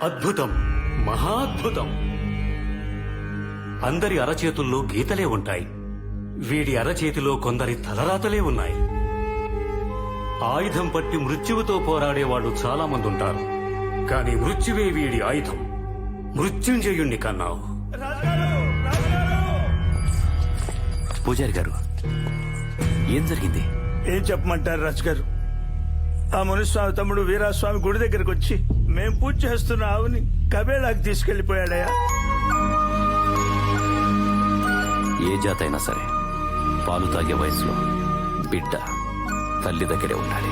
అద్భుతం, మహాద్భుతం. అందరి అరచేతుల్లో గీతలే ఉంటాయి. వీడి అరచేతిలో కొందరి తలరాతలే ఉన్నాయి. ఆయుధం పట్టి మృత్యువుతో పోరాడేవాళ్లు చాలా మంది ఉంటారు. కాని మృత్యువే వీడి ఆయుధం. మృత్యుంజయుణ్ణి కన్నావు. పూజారి గారు, ఏం జరిగింది? ఏం చెప్పమంటారు రాజు గారు? ఆ మునిస్వామి తమ్ముడు వీరాస్వామి గుడి దగ్గరకు వచ్చి మేం పూజ చేస్తున్న ఆవుని కబేళాకి తీసుకెళ్లిపోయాడయా. ఏ జాతి అయినా సరే పాలు తాగే వయసులో బిడ్డ తల్లి దగ్గరే ఉండాలి.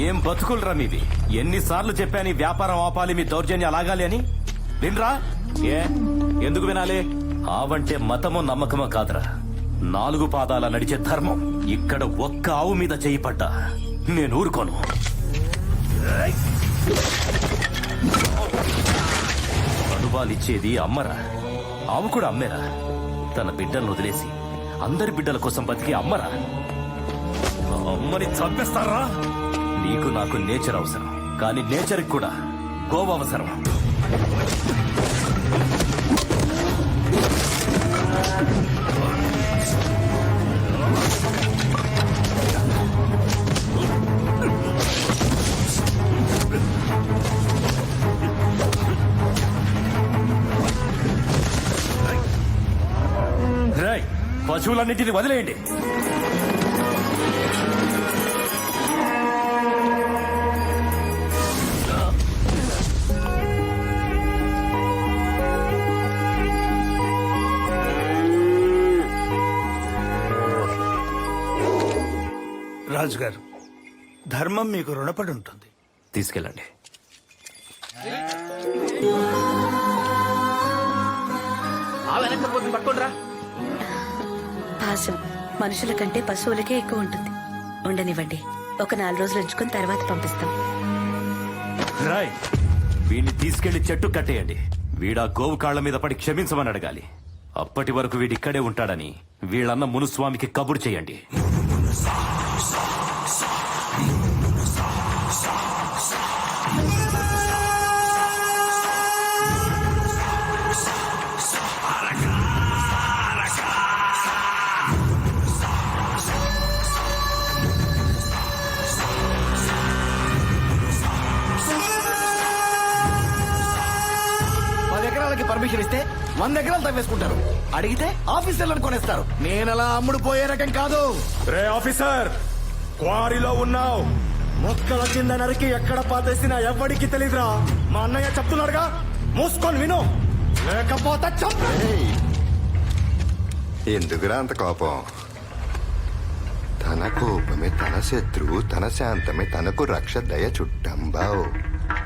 ఏం బతుకులరా మీది? ఎన్నిసార్లు చెప్పాను ఈ వ్యాపారం ఆపాలి, మీ దౌర్జన్యం అలాగాలి అని. వినరా? ఎందుకు వినాలి? ఆవంటే మతమో నమ్మకమో కాదురా, 4 పాదాల నడిచే ధర్మం. ఇక్కడ ఒక్క ఆవు మీద చెయ్యి పడ్డా నేను ఊరుకోను. అనుభవాలిచ్చేది అమ్మరా, ఆవు కూడా అమ్మేరా. తన బిడ్డలను వదిలేసి అందరి బిడ్డల కోసం బతికి అమ్మరా. అమ్మని చంపేస్తారా? నీకు నాకు నేచర్ అవసరం, కానీ నేచర్కి కూడా గోవు అవసరం. పశువులన్నింటినీ వదిలేయండి. రాజుగారు, ధర్మం మీకు రుణపడి ఉంటుంది. తీసుకెళ్ళండి. పాశం మనుషుల కంటే పశువులకే ఎక్కువ ఉంటుంది. ఉండనివ్వండి, ఒక 4 రోజులు ఉంచుకుని తర్వాత పంపిస్తాం. రాయ్, వీడిని తీసుకెళ్లి చెట్టు కట్టేయండి. వీడా గోవు కాళ్ల మీద పడి క్షమించమని అడగాలి. అప్పటి వరకు వీడిక్కడే ఉంటాడని వీళ్ళన్న మునుస్వామికి కబురు చేయండి. పర్మిషన్ ఇస్తే 100 ఎకరాలు తవ్వేసుకుంటారు. అడిగితే ఆఫీసర్లను కొనేస్తారు. నేనలా అమ్ముడు పోయే రకం కాదు. రే ఆఫీసర్, క్వారీలో ఉన్నావు. మొక్కల కింద నరికి ఎక్కడ పాతేసినా ఎవడికి తెలీదురా. మా అన్నయ్య చెప్తున్నాడుగా, మూసుకొని విను, లేకపోతే చంపే. ఎందుకురా అంత కోపం? తన కోపమే తన శత్రువు, తన శాంతమే తనకు రక్ష. దయ చుట్టంబావు.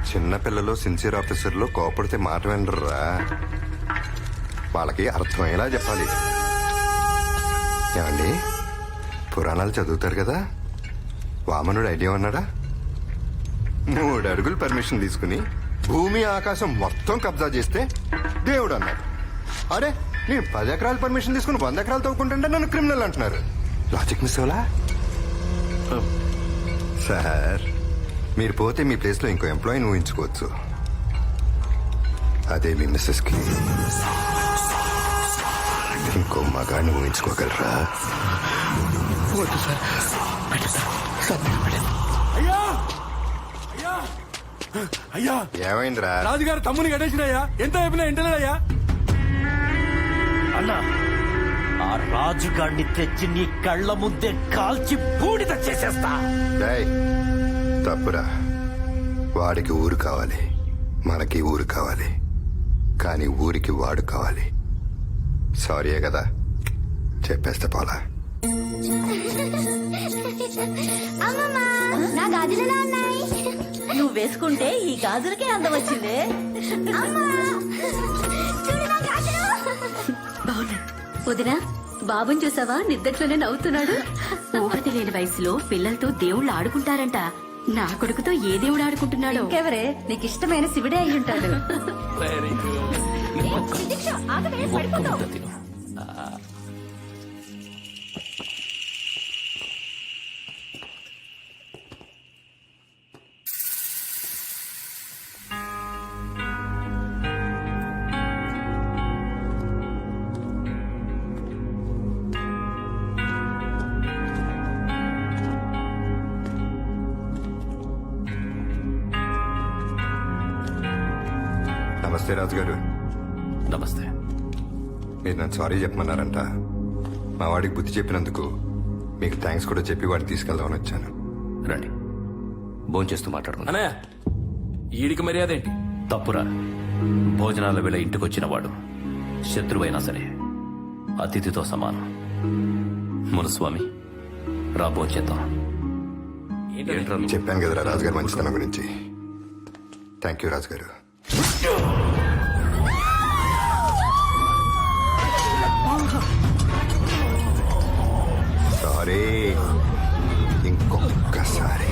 చిన్నపిల్లలు సిన్సియర్ ఆఫీసర్లు కోపడితే మాట వినరురా. వాళ్ళకి అర్థమయ్యేలా చెప్పాలి. ఏమండి, పురాణాలు చదువుతారు కదా, వామనుడు ఐడియా ఉన్నాడా? 3 అడుగులు పర్మిషన్ తీసుకుని భూమి ఆకాశం మొత్తం కబ్జా చేస్తే దేవుడు అన్నాడు. అరే, నేను 10 ఎకరాలు పర్మిషన్ తీసుకుని 100 ఎకరాలు తవ్వుకుంటుంటే నన్ను క్రిమినల్ అంటున్నారు. Logic miss అవలా? సార్, మీరు పోతే మీ ప్లేస్ లో ఇంకో ఎంప్లాయీని ఊహించుకోవచ్చు. అదే మీ మిస్సెస్ కి ఇంకో మగాన్ని ఊహించుకోగలరా? అయ్యా అయ్యా అయ్యా, ఏమైందిరా? రాజుగారు తమ్ముని గడేసినయ్యా. ఎంత చెప్పినా ఇంటలేదయ్యా. అన్నా, ఆ రాజుగాడిని తెచ్చి నీ కళ్ళ ముందే కాల్చి బూడిద చేసేస్తా. తప్పురా. వాడికి ఊరు కావాలి, మనకి ఊరు కావాలి. కానీ ఊరికి వాడు కావాలి. సారీయే కదా, చెప్పేస్తే పోలా. నా గాజులు ఎలా ఉన్నాయి? నువ్వు వేసుకుంటే ఈ గాజులకే అందం వచ్చిందే. బాగున్నా వదినా, బాబుని చూసావా నిద్దట్లోనే నవ్వుతున్నాడు. ఊహ తెలియని వయసులో పిల్లలతో దేవుళ్ళు ఆడుకుంటారంట. నా కొడుకుతో ఏ దేవుడు ఆడుకుంటున్నాడో. ఇంకెవరే నీకు ఇష్టమైన శివుడే అయి ఉంటాడు. నమస్తే రాజుగారు. నమస్తే. మీరు నన్ను సారీ చెప్పమన్నారంట. మా వాడికి బుద్ధి చెప్పినందుకు మీకు థ్యాంక్స్ కూడా చెప్పి వాడిని తీసుకెళ్దామని వచ్చాను. రండి, భోంచేస్తూ మాట్లాడుకున్నా. అన్నయ్య, ఈడికి మర్యాద ఏంటి? తప్పురా. భోజనాల వేళ ఇంటికొచ్చిన వాడు శత్రువైనా సరే అతిథితో సమానం. మునుస్వామి, రా భోంచేద్దాం. ఏంట్రా నువ్వు? చెప్పాను కదరా రాజుగారు మంచితనం గురించి. థ్యాంక్ యూ రాజుగారు. సారీ, ఇంకొక్కసారి.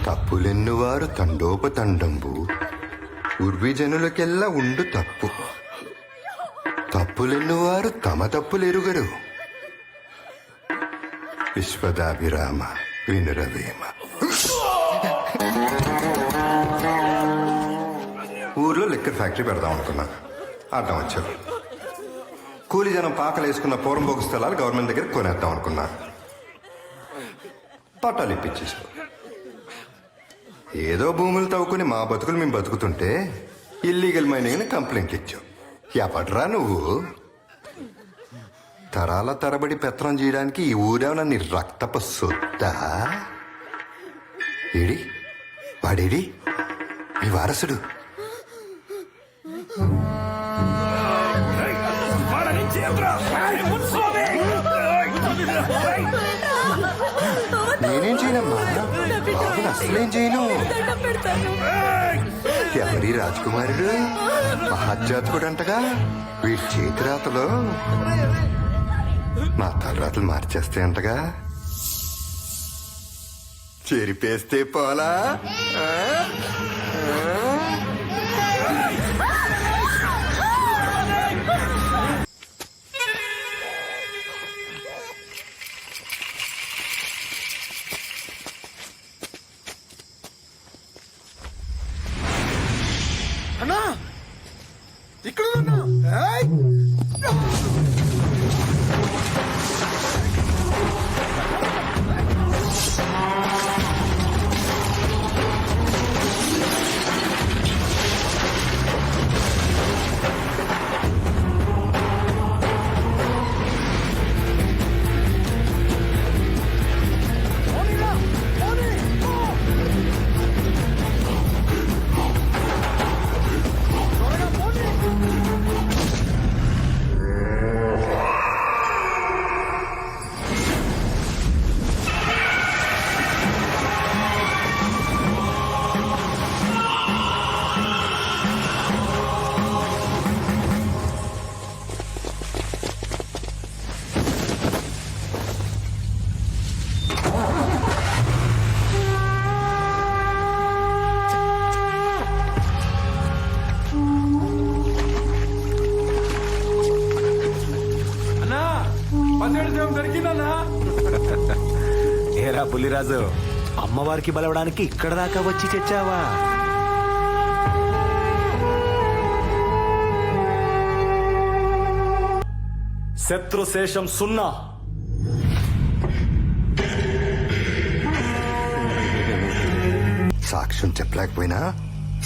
తప్పులెన్నువారు తండోపతండంబు ఉర్విజనులకెల్లా ఉండు తప్పు. తప్పులెన్నువారు తమ తప్పులెరుగరు. విశ్వదాభిరామ వినురవేమ. ఊర్లో లిక్కర్ ఫ్యాక్టరీ పెడదాం అనుకున్నా. అడ్డం వచ్చారు. కూలి జనం పాకలేసుకున్న పూర్వంబోకు స్థలాలు గవర్నమెంట్ దగ్గర కొనేద్దాం అనుకున్నా. పట్టాలు ఇప్పించేశారు. ఏదో భూములు తవ్వుకుని మా బతుకులు మేము బతుకుతుంటే ఇల్లీగల్ మైనింగ్ కంప్లైంట్ ఇచ్చావు. ఎప్పట్రా నువ్వు? తరాల తరబడి పెత్తనం చేయడానికి ఈ ఊరేమన్నా నీ రక్తపు సొత్తా? ఏడి వాడేడి మీ వారసుడు? నేనేం చేయనమ్మా, బాబుని అసలేం చేయను. ఎవరి రాజకుమారుడు? మహాజాతకుడు అంటగా. వీడి చేతిరాతలో మా తలరాతలు మార్చేస్తాయంటగా. చెరిపేస్తే పోలా? అన్నా ఇక్కడ ఉన్నా. ఏరా పులిరాజు, అమ్మవారికి బలవడానికి ఇక్కడ దాకా వచ్చి తెచ్చావా? శత్రుశేషం 0. సాక్ష్యం చెప్పలేకపోయినా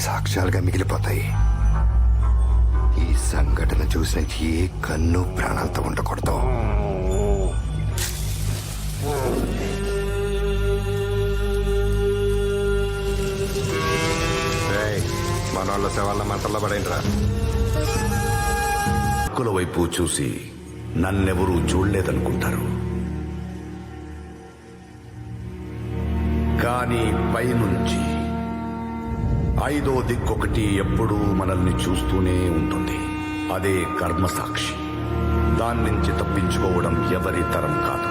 సాక్ష్యాలుగా మిగిలిపోతాయి. ఈ సంఘటన చూసిన ఏ కన్ను ప్రాణాలతో ఉండకూడదు. మనోళ్ళ శవాళ్ళ మంటల్లో పడేంట్రా. కుల వైపు చూసి నన్నెవరూ చూడలేదనుకుంటారు. కానీ పైనుంచి ఐదో దిక్కొకటి ఎప్పుడూ మనల్ని చూస్తూనే ఉంటుంది. అదే కర్మసాక్షి. దాని నుంచి తప్పించుకోవడం ఎవరి తరం కాదు.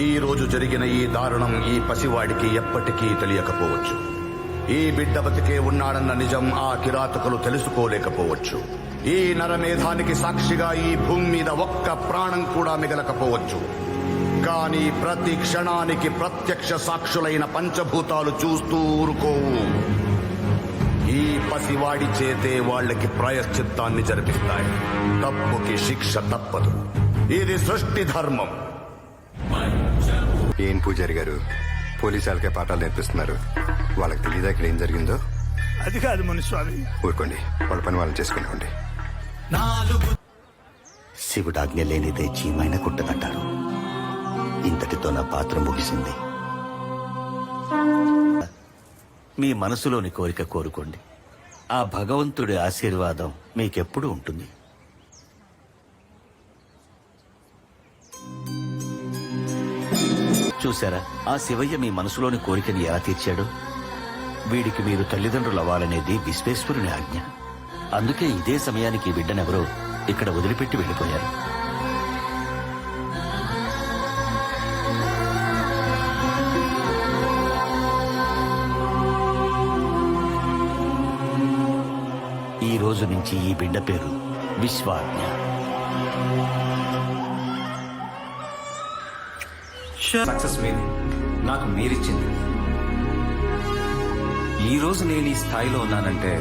ఈ రోజు జరిగిన ఈ దారుణం ఈ పసివాడికి ఎప్పటికీ తెలియకపోవచ్చు. ఈ బిడ్డ బతికే ఉన్నాడన్న నిజం ఆ కిరాతకులు తెలుసుకోలేకపోవచ్చు. ఈ నరమేధానికి సాక్షిగా ఈ భూమి మీద ఒక్క ప్రాణం కూడా మిగలకపోవచ్చు. కానీ ప్రతి క్షణానికి ప్రత్యక్ష సాక్షులైన పంచభూతాలు చూస్తూ ఊరుకోవు. ఈ పసివాడి చేతే వాళ్ళకి ప్రాయశ్చిత్తాన్ని జరిపిస్తాయి. తప్పుకి శిక్ష తప్పదు. ఇది సృష్టి ధర్మం. ఏం పూజారి గారు, పోలీసు వాళ్ళకే పాఠాలు నేర్పిస్తున్నారు. వాళ్ళకి తెలియదా ఇక్కడ ఏం జరిగిందో? అది కాదు మునిస్వామి. ఊరుకోండి, వాళ్ళ పని వాళ్ళని చేసుకునేవ్వండి. శివుడాజ్ఞ లేనిదే చీమైన కుట్టదంటారు. ఇంతటితో నా పాత్ర ముగిసింది. మీ మనసులోని కోరిక కోరుకోండి. ఆ భగవంతుడి ఆశీర్వాదం మీకెప్పుడు ఉంటుంది. చూసారా, ఆ శివయ్య మీ మనసులోని కోరికని ఎలా తీర్చాడు? వీడికి మీరు తల్లిదండ్రులు అవ్వాలనేది విశ్వేశ్వరుని ఆజ్ఞ. అందుకే ఇదే సమయానికి బిడ్డనెవరో ఇక్కడ వదిలిపెట్టి వెళ్ళిపోయారు. ఈ రోజు నుంచి ఈ బిడ్డ పేరు విశ్వాజ్ఞ. సక్సెస్ మీది నాకు మీరిచ్చింది. ఈ రోజు నేను ఈ స్థాయిలో ఉన్నానంటే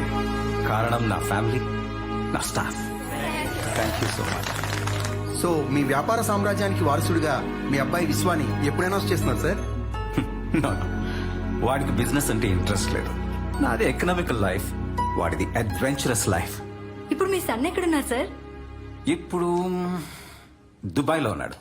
కారణం నా ఫ్యామిలీ, నా staff. Thank you so much. So మీ వ్యాపార సామ్రాజ్యానికి వారసుడిగా మీ అబ్బాయి విశ్వాని ఎప్పుడైనా చేస్తున్నారు సార్? No, no. వాడికి బిజినెస్ అంటే ఇంట్రెస్ట్ లేదు. నాది ఎకనామికల్ లైఫ్, వాడిది అడ్వెంచరస్ లైఫ్. ఇప్పుడు మీ సన్ ఎక్కడున్నారు సార్? ఇప్పుడు దుబాయ్లో ఉన్నాడు.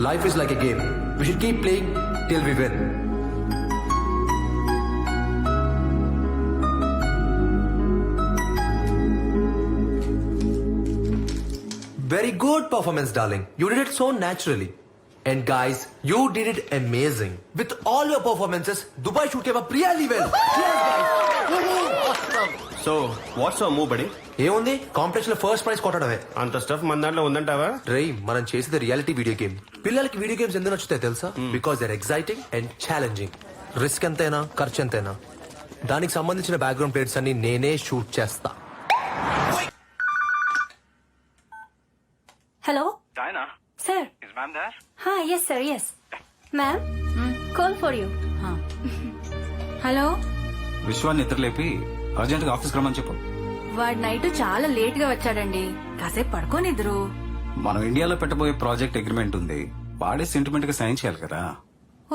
Life is like a game. We should keep playing till we win. Very good performance, darling. You did it so naturally. And guys, you did it amazing. With all your performances, Dubai shoot came up really well. Cheers, guys. So what's our move బడి? ఏముంది, competition లో first prize కొట్టడమే. అంత stuff మన దాంట్లో ఉందంటావా? రేయ్, మనం చేసేది reality video game. పిల్లలకి వీడియో గేమ్స్ ఎందుకు నచ్చుతాయి తెలుసా? Because they are exciting and challenging. Risk ఎంతైనా, ఖర్చు ఎంతైనా. దానికి సంబంధించిన బ్యాక్గ్రౌండ్ ప్లేట్స్ అన్ని నేనే షూట్ చేస్తా. Hello Diana, sir. is ma'am there? Yes sir, yes ma'am. Call for you. Hello, విశ్వాన్ని నిద్రలేపి అర్జెంట్ గా ఆఫీస్కి రమ్మని చెప్పు. వాడు నైట్ చాలా లేట్ గా వచ్చాడండి. కాసేపు పడుకోనిద్దరు. మనం ఇండియాలో పెట్టబోయే ప్రాజెక్ట్ అగ్రిమెంట్ ఉంది. వాడే సెంటిమెంట్ గా సైన్ చేయాలి కదా.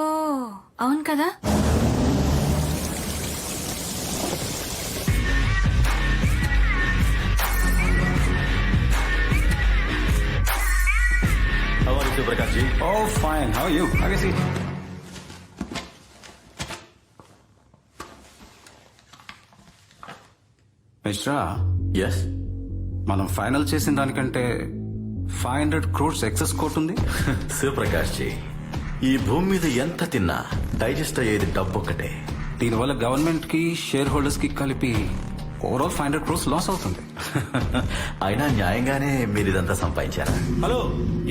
ఓ అవును కదా. Prakash ji. Oh fine, how you? Have a seat. Mishra, yes, మనం ఫైనల్ చేసిన దానికంటే 500 crores ఎక్సెస్ కోట్ ఉంది. శివప్రకాష్ జీ, ఈ భూమి మీద ఎంత తిన్నా డైజెస్ట్ అయ్యేది డబ్బు ఒక్కటే. దీనివల్ల గవర్నమెంట్ కి షేర్ హోల్డర్స్ కి కలిపి ఓవరాల్ 500 crores లాస్ అవుతుంది. అయినా న్యాయంగానే మీరు ఇదంతా సంపాదించారా? హలో,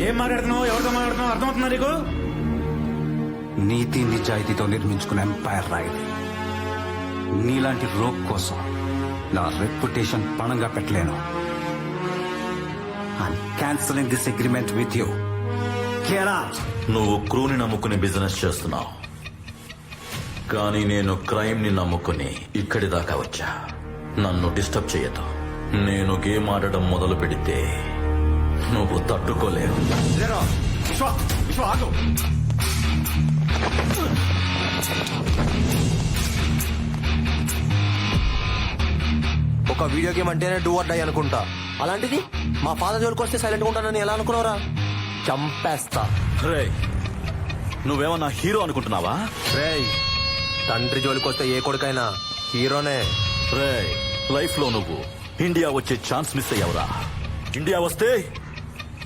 ఏం మాట్లాడుతున్నావు? ఎవరితో మాట్లాడుతున్నావు? అర్థమవుతుందా నీకు? నీతి నిజాయితీతో నిర్మించుకున్న ఎంపైర్ రాయల్. నీలాంటి రోగ్ కోసం నా రెప్యుటేషన్ పణంగా పెట్టలేను. I'm cancelling this agreement with you. నువ్వు క్రూని నమ్ముకుని బిజినెస్ చేస్తున్నావు, కానీ నేను క్రైమ్ ని నమ్ముకుని ఇక్కడి దాకా వచ్చా. నన్ను డిస్టర్బ్ చేయొద్దు. నేను గేమ్ ఆడడం మొదలు పెడితే నువ్వు తట్టుకోలేవు. ఒక వీడియో గేమ్ అంటేనే డూ ఆర్ డై అనుకుంటా. అలాంటిది మా ఫాదర్ జోలికి వస్తే సైలెంట్ గా ఉంటానని ఎలా అనుకున్నావురా? చంపేస్తా. రేయ్, నువ్వేమన్నా హీరో అనుకుంటున్నావా? రేయ్, తండ్రి జోలికి వస్తే ఏ కొడుకైనా హీరోనే. రేయ్, లైఫ్ లో నువ్వు ఇండియా వచ్చే ఛాన్స్ మిస్ అయ్యావురా. ఇండియా వస్తే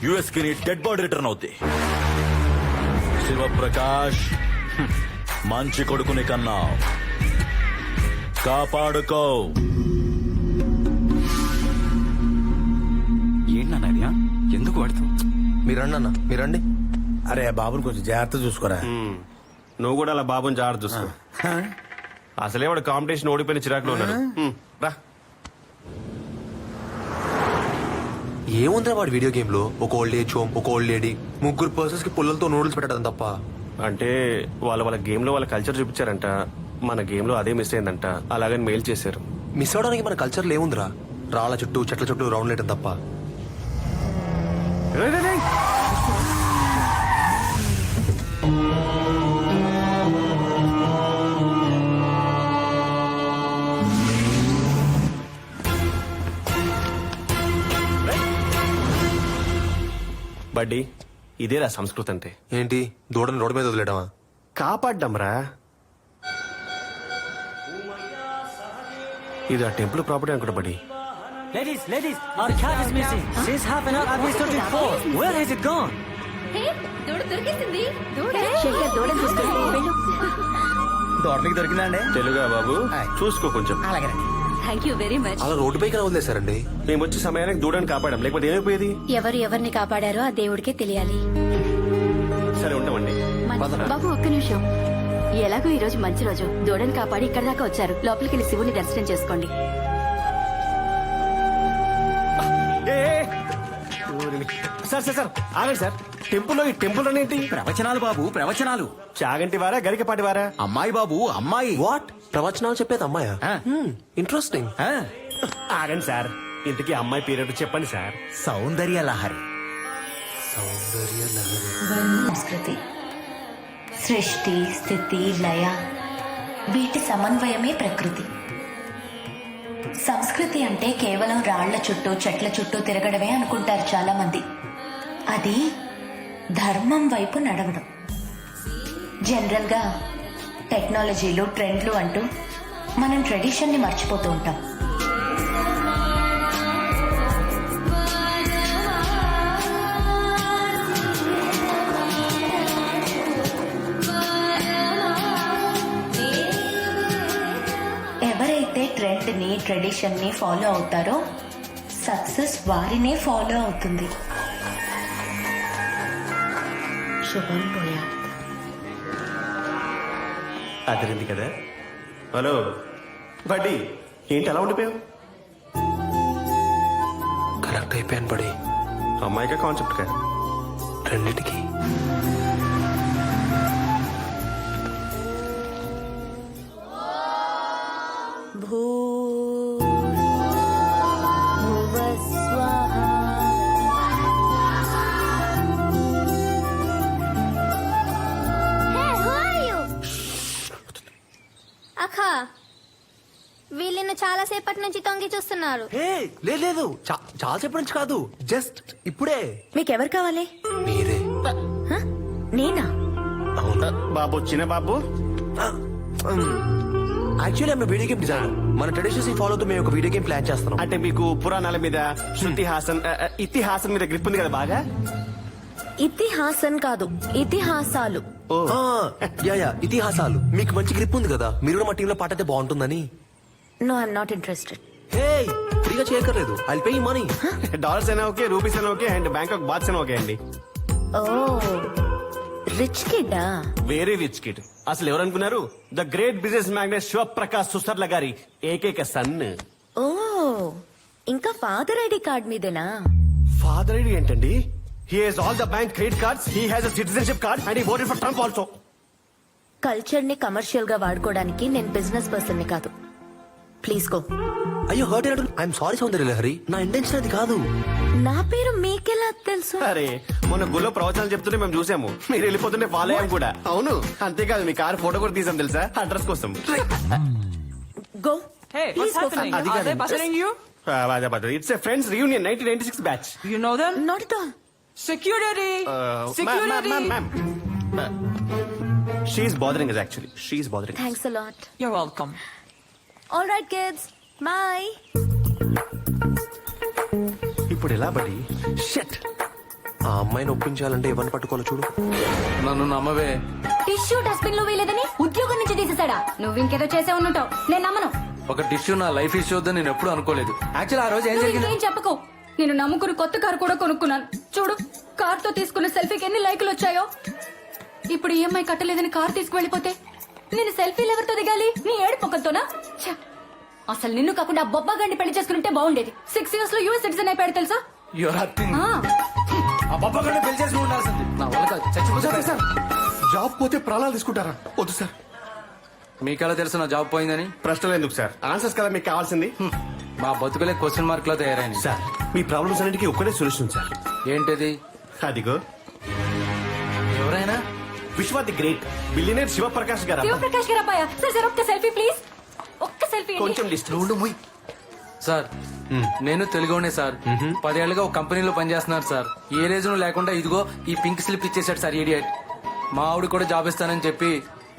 యుఎస్ కి నీ డెడ్ బాడీ రిటర్న్ అవుద్ది. శివప్రకాష్, మంచి కొడుకుని కన్నా కాపాడుకో. ఏంటన్నా ఎందుకు వాడుతూ? మీరండి అన్న, మీరండి. అరే బాబుని కొంచెం జాగ్రత్త చూసుకోరా. నువ్వు కూడా అలా బాబుని జాగ్రత్త చూసుకో. అసలే వాడు కాంపిటీషన్ ఓడిపోయిన చిరాకులో ఉన్నాడు. రా. ఏముందిరా వాడి వీడియో గేమ్ లో? ఒక ఓల్డ్ ఏజ్ హోమ్, ఒక ఓల్డ్ లేడీ, ముగ్గురు పర్సన్స్ కి పుల్లలతో నూడిల్స్ పెట్టడం తప్ప. అంటే వాళ్ళ గేమ్ లో వాళ్ళ కల్చర్ చూపించారంట. మన గేమ్ లో అదే మిస్ అయిందంట. అలాగని మెయిల్ చేశారు. మిస్ అవడానికి మన కల్చర్ ఏముందిరా? రాళ్ల చుట్టూ చెట్ల చుట్టూ రౌండ్ లేయడం తప్ప. బడ్డీ, ఇదేరా సంస్కృతి అంటే. ఏంటి, దూడని రోడ్డు మీద వదిలేయడమా? కాపాడ్డాంరా. ఇది ఆ టెంపుల్ ప్రాపర్టీ అనుకుంటా బడ్డీ. Ladies, our cat is missing. Since half an hour I've been searching for. Where has it gone? దూడకి దొరికిందండి. తెలుగా బాబు, చూసుకో కొంచెం. Thank you very much. అలా రోడ్డు పైకి వదిలేశారండి. మేము వచ్చే సమయానికి దూడని కాపాడాం, లేకపోతే ఏమైపోయేది? ఎవరిని కాపాడారో ఆ దేవుడికే తెలియాలి. సరే ఉంటామండి. బాబు ఒక్క నిమిషం. ఎలాగో ఈ రోజు మంచి రోజు, దూడని కాపాడి ఇక్కడ దాకా వచ్చారు. లోపలికి వెళ్ళి శివుని దర్శనం చేసుకోండి. సార్ ఆగండి సార్. టెంపుల్లో ఈ టెంపుల్ అనేంటి? ప్రవచనాలు బాబు, ప్రవచనాలు. చాగంటి వారా, గరికపాటి వారా? అమ్మాయి బాబు, అమ్మాయి. వాట్? ప్రవచనాలు చెప్పేది అమ్మాయా? ఇంట్రెస్టింగ్. ఆగండి సార్, ఇంతకీ అమ్మాయి పేరు చెప్పండి సార్. సౌందర్య లహరి. సంస్కృతి, సృష్టి, స్థితి, లయ, వీటి సమన్వయమే ప్రకృతి. సంస్కృతి అంటే కేవలం రాళ్ల చుట్టూ చెట్ల చుట్టూ తిరగడమే అనుకుంటారు చాలా మంది. అది ధర్మం వైపు నడవడం. జనరల్ గా టెక్నాలజీలు, ట్రెండ్లు అంటూ మనం ట్రెడిషన్ ని మర్చిపోతూ ఉంటాం. ఎవరైతే ట్రెండ్ ని, ట్రెడిషన్ ని ఫాలో అవుతారో సక్సెస్ వారినే ఫాలో అవుతుంది. శుభం పోయా. అదిరింది కదా. హలో బడ్డీ, ఏంటి అలా ఉండిపోయావు? కరెక్ట్ అయిపోయాను బడి. అమ్మాయిగా కాన్సెప్ట్ కా? రెండిటికి. అక్క, వీళ్ళని చాలా సేపటి నుంచి తొంగి చూస్తున్నారు. లేదు, చాలా సేపటి నుంచి కాదు, జస్ట్ ఇప్పుడే. మీకెవరు కావాలి? మీరే. నేనా? బాబు, చిన్న బాబు. Actually I'm video game designer. మన ట్రెడిషన్స్ ఫాలో అవుతూ మేము ఒక వీడియో గేమ్ ప్లాన్ చేస్తున్నాం. అంటే మీకు పురాణాల మీద, శృతిహాసన్, ఇతిహాసం మీద గ్రిప్ ఉంది కదా బాగా? ఇతిహాసం కాదు, ఇతిహాసాలు. యా ఇతిహాసాలు. మీకు మంచి గ్రిప్ ఉంది కదా, మీరు కూడా మా టీంలో పాట అయితే బాగుంటుందని. No, I'm not interested. Hey, ఫ్రీగా చేయక్కర్లేదు, I pay you money. Dollars అయినా ఓకే, రూపీస్ అయినా ఓకే, అండ్ బ్యాంకాక్ బాత్స్ అయినా ఓకే అండి. ఓ, రిచ్ కిడ్డా? Very rich kid. అసలు ఎవరు అనుకున్నారు? The great business magnate Shivaprakash Susarla garu ఏకైక సన్. ఓ, ఇంకా ఫాదర్ ఐడి కార్డ్ మీదేనా? ఫాదర్ ఐడి ఏంటండి? He has all the bank credit cards, he has a citizenship card and he voted for Trump also. Culture ని commercial గా వాడుకోవడానికి నేను business person ని కాదు. Please go. అయ్యో హర్ట్ అయినట్టు. ఐఎమ్ సారీ సౌందర్య లహరి, నా ఇంటెన్షన్ అది కాదు. నా పేరు మీకెలా తెలుసు? అరే, మొన్న గుళ్ళో ప్రవచనాలు చెప్తుంటే మేము చూసాము, మీరు వెళ్ళిపోతుంటే ఫాలో అయ్యాం కూడా. అవును, అంతేకాదు మీ కార్ ఫోటో కూడా తీసాం తెలుసా, అడ్రస్ కోసం. గో. Please go. అది కాదు, it's a friends reunion 1996 batch. You know them? Not at all. Security! Security! Ma'am. She's bothering us actually. She's bothering us. Thanks a lot. You're welcome. All right, kids. Bye. ఇప్పుడు ఎలా బడి? Shut. ఆ అమ్మాయిని ఒప్పించాలంటే ఎవరిని పట్టుకోవాలో చూడు. నన్ను నమ్మవే. Tissue dustbin లో వేయలేదని ఉద్యోగం నుంచి తీసేసాడా? నువ్వు ఇంకేదో చేసే ఉండుంటావు, నేను నమ్మను. ఒక టిష్యూ నా లైఫ్ ఇష్యూ వద్దని నేను ఎప్పుడు అనుకోలేదు. యాక్చువల్ ఆ రోజు ఏం జరిగింది? ఏం చెప్పకు. నేను నమ్ముకుని కొత్త కారు కూడా కొనుక్కున్నాను. చూడు, కార్ తో తీసుకున్న సెల్ఫీకి ఎన్ని లైకులు వచ్చాయో. ఇప్పుడు ఈఎంఐ కట్టలేదని కార్ తీసుకువెళ్ళిపోతే నేను సెల్ఫీలు ఎవరితో దిగాలి? నీ ఏడు పొక్కతోనా? అసలు నిన్ను కాకుండా బొబ్బా గండి పెళ్లి చేసుకుంటే బాగుండేది. 6 years లో యూఎస్ సిటిజన్ అయిపోయాడు తెలుసా? You're acting. ఆ బొబ్బా గండి పెళ్లి చేసి ఉండాల్సింది. నా వల్ల కాదు, చచ్చిపోతా సార్. జాబ్ పోతే ప్రాణాలు తీసుకుంటారా? వద్దు సార్. మీకెలా తెలుసు నా జాబ్ పోయిందని? ప్రశ్నలు ఎందుకు సార్, ఆన్సర్స్ కదా మీకు కావాల్సింది. మా బతుకులే క్వశ్చన్ మార్క్ లో తయారైంది. సార్, మీ ప్రాబ్లమ్స్ అన్నిటికీ ఒక్కటే సొల్యూషన్ సార్. ఏంటిది? అదిగో ఎవరైనా విశ్వ ది గ్రేట్ బిలియనర్ శివప్రకాష్ గారు. శివప్రకాష్ గారు అబ్బాయా? సార్ సార్ ఒక్క సెల్ఫీ ప్లీజ్, ఒక్క సెల్ఫీ. కొంచెం డిస్టెన్స్. సార్, నేను తెలుగునే సార్. 10 ఏళ్లుగా ఒక కంపెనీలో పనిచేస్తున్నాను సార్. ఏ రీజన్ లేకుండా ఇదిగో ఈ పింక్ స్లిప్ ఇచ్చేసాడు సార్, ఇడియట్. మా ఆవిడ కూడా జాబ్ ఇస్తానని చెప్పి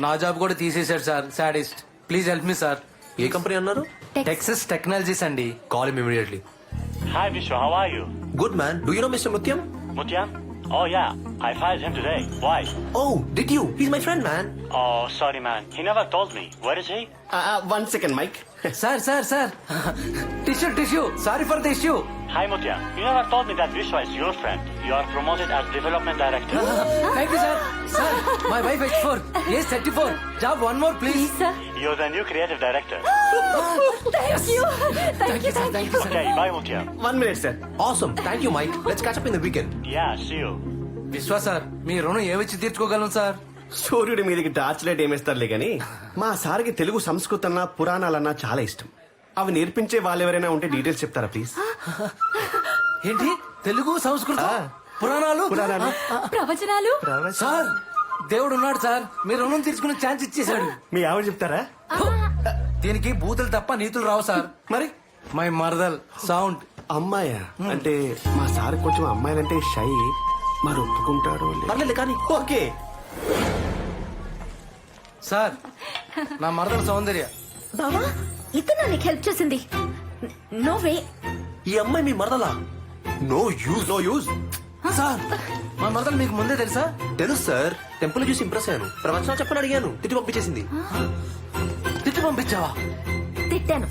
నా జాబ్ కూడా తీసేశాడు sir, sadist. Please help me sir. ఏ కంపెనీ అన్నారు? టెక్సస్ టెక్నాలజీస్ అండి. Call him immediately. Hi Vishwa, how are you? Good man. Do you know Mr. Mutyam? Mutyam? Oh yeah, I fired him today. Why? Oh, did you? He's my friend, man. Oh, sorry man. He never told me. Where is he? 1 second, Mike. Sir tissue. Sorry for the issue. Hi Mutyam. You never told me that Vishwa is your friend. You are promoted as development director. Thank you sir. Sir, my wife H4, age 34. Job 1 more please. You're the new creative director. Thank you, sir. Okay, bye Mutyam. 1 minute, sir. Awesome. Thank you, Mike. Let's catch up in the weekend. Yeah, see you. Vishwa sir, మీ రుణం ఏమిచ్చి తీర్చుకోగలను sir? సూర్యుడి మీదకి torch light ఏమేస్తారులే గాని మా సార్కి తెలుగు సంస్కృతన్నా పురాణాలన్నా చాలా ఇష్టం. అవి నేర్పించే వాళ్ళెవరైనా ఉంటే డీటెయిల్స్ చెప్తారా ప్లీజ్? ఏంటి? తెలుగు, సంస్కృతం, పురాణాలు, ప్రవచనాలు. సార్, దేవుడు ఉన్నాడు సార్. మీ రుణం తీర్చుకునే ఛాన్స్ ఇచ్చేశాడు. మీ ఆవిడ చెప్తారా? దీనికి బూతులు తప్ప నీతులు రావు సార్. మరి మై మరదల్ సౌండ్. అమ్మాయా? అంటే మా సార్ కొంచెం అమ్మాయిలంటే షై. మరి ఒప్పుకుంటాడు? పర్లేదు కానీ. ఓకే సార్, నా మరదల సౌందర్య. బావా, ఇతను నీకు హెల్ప్ చేసింది? No way. ఈ అమ్మాయి మీ మరదలా? No use. సార్, మా మరదలు మీకు ముందే తెలుసా? తెలుసు సార్, టెంపుల్ చూసి ఇంప్రెస్ అయ్యాను. ప్రవచనం చెప్పని అడిగాను, తిట్టి పంపించేసింది. తిట్టి పంపించావా? తిట్టాను.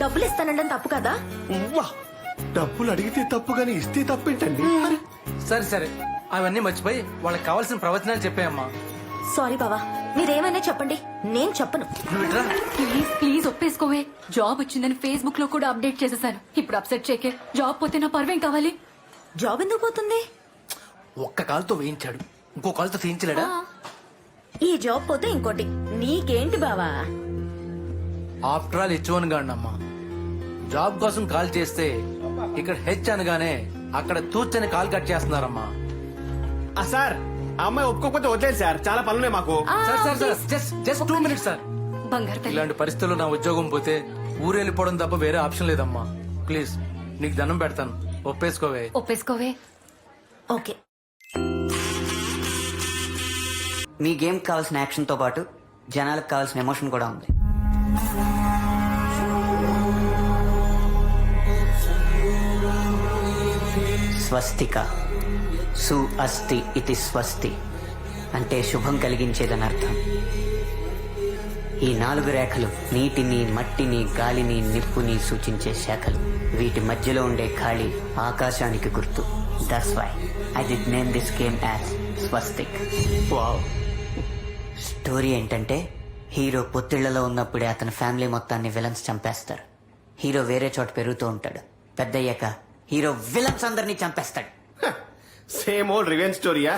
డబ్బులు ఇస్తానంటే తప్పు కదా? డబ్బులు అడిగితే తప్పు గానీ ఇస్తే తప్పేంటండి? సరే, అవన్నీ మర్చిపోయి వాళ్ళకి కావాల్సిన ప్రవచనాలు చెప్పాయమ్మా. సారీ బావా, మీరేమైనా చెప్పండి, నేను చెప్పను. ప్లీజ్ ఒప్పేసుకోవే. జాబ్ వచ్చిందని ఫేస్బుక్ లో కూడా అప్డేట్ చేసేసాను. ఇప్పుడు అప్సెట్ చేకే. జాబ్ పోతే నా పర్వేం కావాలి? జాబ్ ఎందుకు పోతుంది? ఒక్క కాలుతో వేయించాడు, ఇంకో కాలుతో తీయించలేడా? ఈ జాబ్ పోతే ఇంకోటి. నీకేంటి బావా? After all H1 గాడినమ్మా. జాబ్ కోసం కాల్ చేస్తే ఇక్కడ హెచ్ అనగానే అక్కడ తూచని కాల్ కట్ చేస్తున్నారమ్మా. సార్, ఆ అమ్మాయి ఒప్పుకోకపోతే వదిలేదు సార్, చాలా పనులున్నాయి మాకు. Sir, just 2 minutes sir. బంగారు తల్లి. ఇలాంటి పరిస్థితుల్లో నా ఉద్యోగం పోతే ఊరెళ్ళిపోవడం తప్ప వేరే ఆప్షన్ లేదమ్మా. ప్లీజ్, నీకు దండం పెడతాను, ఒప్పేసుకోవే. ఓకే. మీ గేమ్ కావాల్సిన యాక్షన్ తో పాటు జనాలకు కావాల్సిన ఎమోషన్ కూడా ఉంది. స్వస్తిక. సు అస్తి ఇది స్వస్తి అంటే శుభం కలిగించేదని అర్థం. ఈ 4 రేఖలు నీటిని, మట్టిని, గాలిని, నిప్పుని సూచించే శాఖలు. వీటి మధ్యలో ఉండే ఖాళీ ఆకాశానికి గుర్తు. That's why I did name this game as Swastik. Wow. Story ఏంటంటే హీరో పొత్తిళ్లలో ఉన్నప్పుడే అతని ఫ్యామిలీ మొత్తాన్ని విలన్స్ చంపేస్తారు. హీరో వేరే చోట పెరుగుతూ ఉంటాడు. పెద్దయ్యాక హీరో విలన్స్ అందరినీ చంపేస్తాడు. సేమ్ ఓల్డ్ రివెంజ్ స్టోరీయా?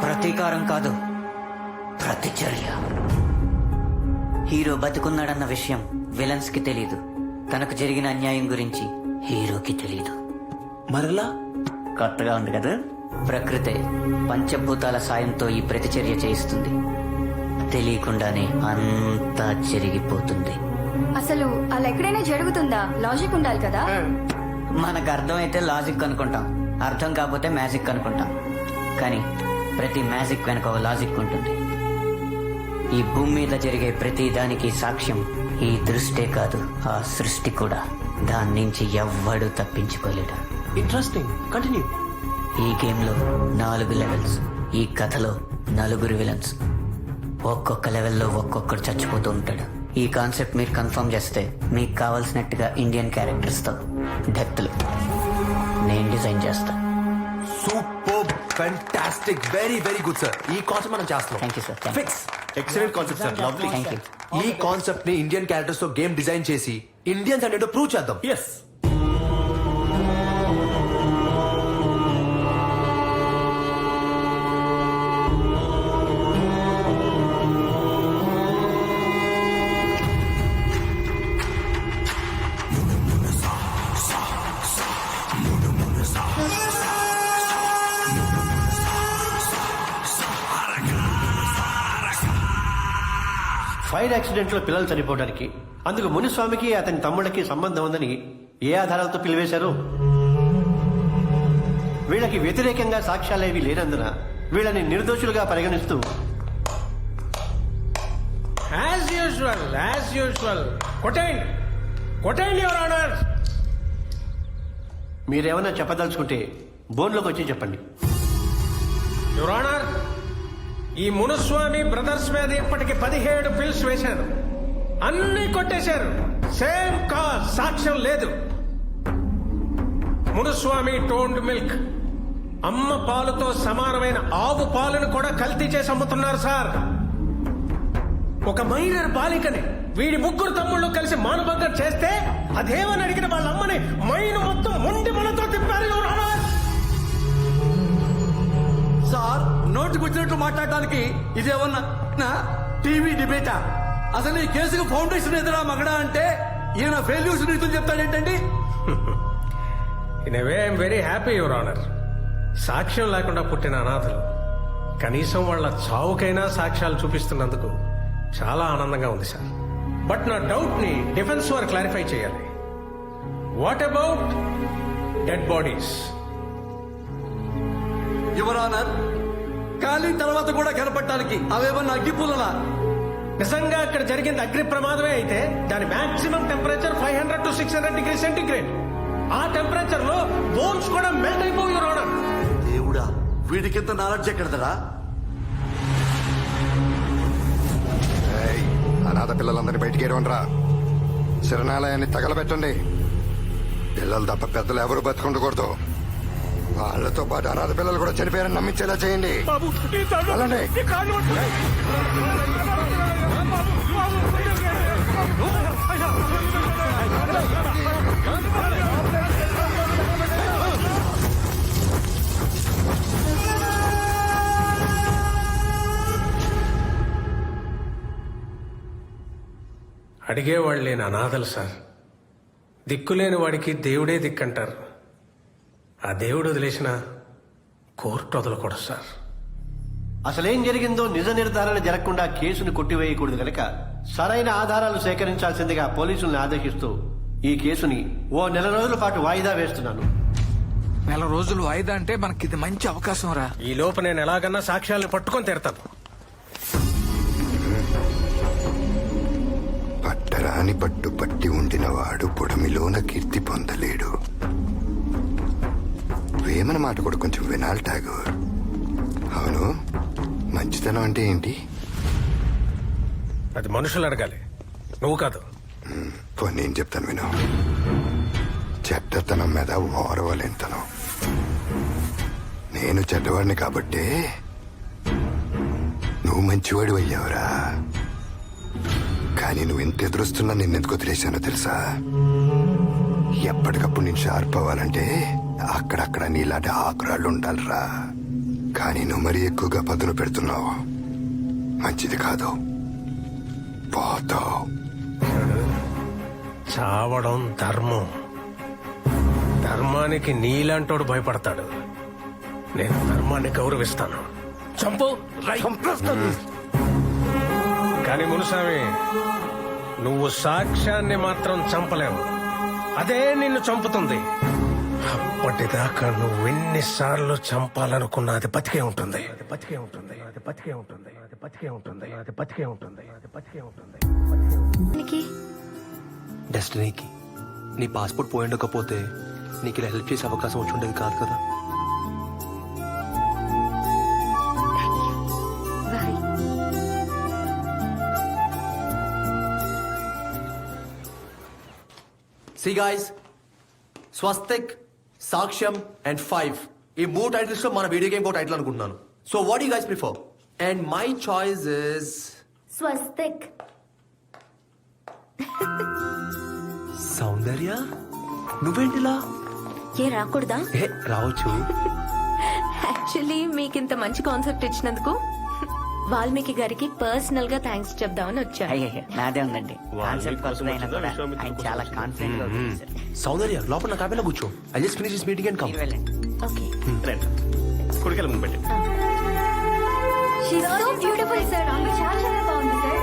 ప్రతీకారం కాదు, ప్రతిచర్య. హీరో బతుకున్నాడన్న విషయం విలన్స్ కి తెలీదు. తనకు జరిగిన అన్యాయం గురించి హీరోకి తెలీదు. మరలా కొత్తగా ఉంది కదా. ప్రకృతే పంచభూతాల సాయంతో ఈ ప్రతిచర్య చేయిస్తుంది. తెలియకుండానే అంతా జరిగిపోతుంది. అసలు అలా ఎక్కడైనా జరుగుతుందా? లాజిక్ ఉండాలి కదా. మనకు అర్థమైతే లాజిక్ అనుకుంటాం, అర్థం కాకపోతే మ్యాజిక్ అనుకుంటాం. కానీ ప్రతి మ్యాజిక్ వెనక ఒక లాజిక్ ఉంటుంది. ఈ భూమి మీద జరిగే ప్రతి దానికి సాక్ష్యం ఈ దృష్టే కాదు, ఆ సృష్టి కూడా. దాని నుంచి ఎవ్వడూ తప్పించుకోలేడు. Interesting, continue. ఈ గేమ్ లో 4 లెవెల్స్. ఈ కథలో 4 విలన్స్. ఒక్కొక్క లెవెల్లో ఒక్కొక్కడు చచ్చిపోతూ ఉంటాడు. ఈ కాన్సెప్ట్ మీరు కన్ఫర్మ్ చేస్తే మీకు కావాల్సినట్టుగా ఇండియన్ క్యారెక్టర్స్ తో డెప్త్లు నేను డిజైన్ చేస్తా. Super, fantastic, very very good sir. ఈ కాన్సెప్ట్ మనం చేస్తాం. Thank you sir. Fix. Excellent concept sir, lovely. Thank you. ఈ కాన్సెప్ట్ ని ఇండియన్ క్యారెక్టర్స్ తో గేమ్ డిజైన్ చేసి ఇండియన్స్ అంటే ప్రూవ్ చేద్దాం. ఎస్. ఫైర్ యాక్సిడెంట్ లో పిల్లలు చనిపోవడానికి అందుకు మునిస్వామికి అతని తమ్ముళ్ళకి సంబంధం ఉందని ఏ ఆధారాలతో పిలివేశారు? వీళ్ళకి వ్యతిరేకంగా సాక్ష్యాలేవి లేనందున వీళ్ళని నిర్దోషులుగా పరిగణిస్తూ యాజ్ యూజువల్ కొట్టేయండి యువర్ ఆనర్. మీరేమన్నా చెప్పదలుచుకుంటే బోన్లోకి వచ్చి చెప్పండి. యువర్ ఆనర్, ఈ మునుస్వామి బ్రదర్స్ మీద ఇప్పటికి 17 పిల్స్ వేశారు. అన్ని కొట్టేశారు. సేమ్ కాజ్, సాక్ష్యం లేదు. మునుస్వామి టోన్డ్ మిల్క్, అమ్మ పాలుతో సమానమైన ఆవు పాలను కూడా కల్తీ చేసి అమ్ముతున్నారు సార్. ఒక మైనర్ బాలికని వీడి 3 తమ్ముళ్ళు కలిసి మానభంగం చేస్తే అదేమని అడిగిన వాళ్ళ అమ్మని మైను మొత్తం మొండి మనతో తిప్పారు. Your honour. సార్, నోటికి వచ్చినట్లు మాట్లాడటానికి ఇదేమన్నా టీవీ డిబేటా? అసలు ఈ కేసుకు ఫౌండేషన్ ఎదురా మగడా అంటే ఈయన ఫెయిల్యూర్స్ రీతులు చెప్తాడేంటండి? In a way I'm very happy your honour. సాక్ష్యం లేకుండా పుట్టిన అనాథలు కనీసం వాళ్ళ చావుకైనా సాక్ష్యాలు చూపిస్తున్నందుకు చాలా ఆనందంగా ఉంది సార్. బట్ నా డౌట్ ని డిఫెన్స్ వారు క్లారిఫై చేయాలి. What about dead bodies? Your honour, ఖాళీ తర్వాత కూడా కనపడటానికి అవేమన్నా అగ్గిపుల్లలా? నిజంగా అక్కడ జరిగింది అగ్ని ప్రమాదమే అయితే దాని maximum temperature 500 to 600 degree centigrade. ఆ టెంపరేచర్ లో బోన్స్ కూడా మెల్ట్ అయిపోయి యువర్ ఆనర్. దేవుడా, వీడికింత నాలెడ్జ్ ఎక్కడదరా? అనాథ పిల్లలందరినీ బయటికి ఏడవండ్రా. శరణాలయాన్ని తగలబెట్టండి. పిల్లలు తప్ప పెద్దలు ఎవరు బతుకుండకూడదు. వాళ్ళతో పాటు అనాథ పిల్లలు కూడా చనిపోయారని నమ్మించేలా చేయండి. వెళ్ళండి. అడిగేవాళ్ళు లేని అనాథలు సార్. దిక్కులేని వాడికి దేవుడే దిక్కంటారు. ఆ దేవుడు వదిలేసిన కోర్టు వదలకూడదు సార్. అసలేం జరిగిందో నిజ నిర్ధారణ జరగకుండా కేసును కొట్టివేయకూడదు కనుక సరైన ఆధారాలు సేకరించాల్సిందిగా పోలీసుల్ని ఆదేశిస్తూ ఈ కేసుని ఓ 1 రోజుల పాటు వాయిదా వేస్తున్నాను. 1 రోజులు వాయిదా అంటే మనకి ఇది మంచి అవకాశం రా. ఈ లోపు నేను ఎలాగన్నా సాక్ష్యాలను పట్టుకొని తీరతాను. పట్టరాని పట్టు పట్టి ఉండినవాడు పొడమిలోన కీర్తి పొందలేడు. వేమన మాట కూడా కొంచెం వినాలి ఠాగూర్. అవును, మంచితనం అంటే ఏంటి? అది మనుషులు అడగాలి, నువ్వు కాదు. పోనీ నేను చెప్తాను విను. చెడ్డతనం మీద ఓరవలేంతనం. నేను చెడ్డవాడిని కాబట్టే నువ్వు మంచివాడు అయ్యావురా. కానీ నువ్వు ఎంత ఎదురొస్తున్నా నిన్నెందుకు వదిలేశానో తెలుసా? ఎప్పటికప్పుడు నేను షార్ప్ అవ్వాలంటే అక్కడక్కడ నీలాంటి ఆకురాళ్ళు ఉండాలిరా. కానీ నువ్వు మరీ ఎక్కువగా పదును పెడుతున్నావు. మంచిది కాదు, పోతావు. చావడం ధర్మం. ధర్మానికి నీలాంటోడు భయపడతాడు. నేను ధర్మాన్ని గౌరవిస్తాను. చంపు, చంపేస్తాను. కానీ మునుస్వామి, నువ్వు సాక్ష్యాన్ని మాత్రం చంపలేవు. అదే నిన్ను చంపుతుంది. అప్పటిదాకా నువ్వు ఎన్నిసార్లు చంపాలనుకున్నా అది బతికే ఉంటుంది. అది బతికే ఉంటుంది. అది బతికే ఉంటుంది. అది బతికే ఉంటుంది. అది బతికే ఉంటుంది. అది బతికే ఉంటుంది. డెస్టినీకి నీ పాస్పోర్ట్ పోయి ఉండకపోతే నీకు ఇలా హెల్ప్ చేసే అవకాశం వచ్చి ఉండేది కాదు కదా. See guys, స్వస్తిక్, సాక్ష్యం అండ్ 5 ఈ 3 టైటిల్స్ లో మన వీడియో గేమ్ టైటిల్ అనుకుంటున్నాను. So what you guys prefer? And my choice is Swastik. Soundarya. నువ్వేంటిలా? ఏ రాకూడదా? రావచ్చు. యాక్చువల్లీ మీకు ఇంత మంచి కాన్సెప్ట్ ఇచ్చినందుకు వాల్మీకి గారికి పర్సనల్ గా థ్యాంక్స్ చెప్దామని వచ్చాను. అయ్యే నాదే ఉందండి. కాన్సెప్ట్ కొత్తదైనా కూడా ఆయన చాలా కాన్ఫిడెంట్ గా ఉంది. సౌందర్య లోపల నా క్యాబిన్ లో కూర్చో. I just finish this meeting and come. Okay. కుడికెళ్ళ ముందు పెట్టి. She's so beautiful, sir. ఆమె చాలా చాలా బాగుంది, sir.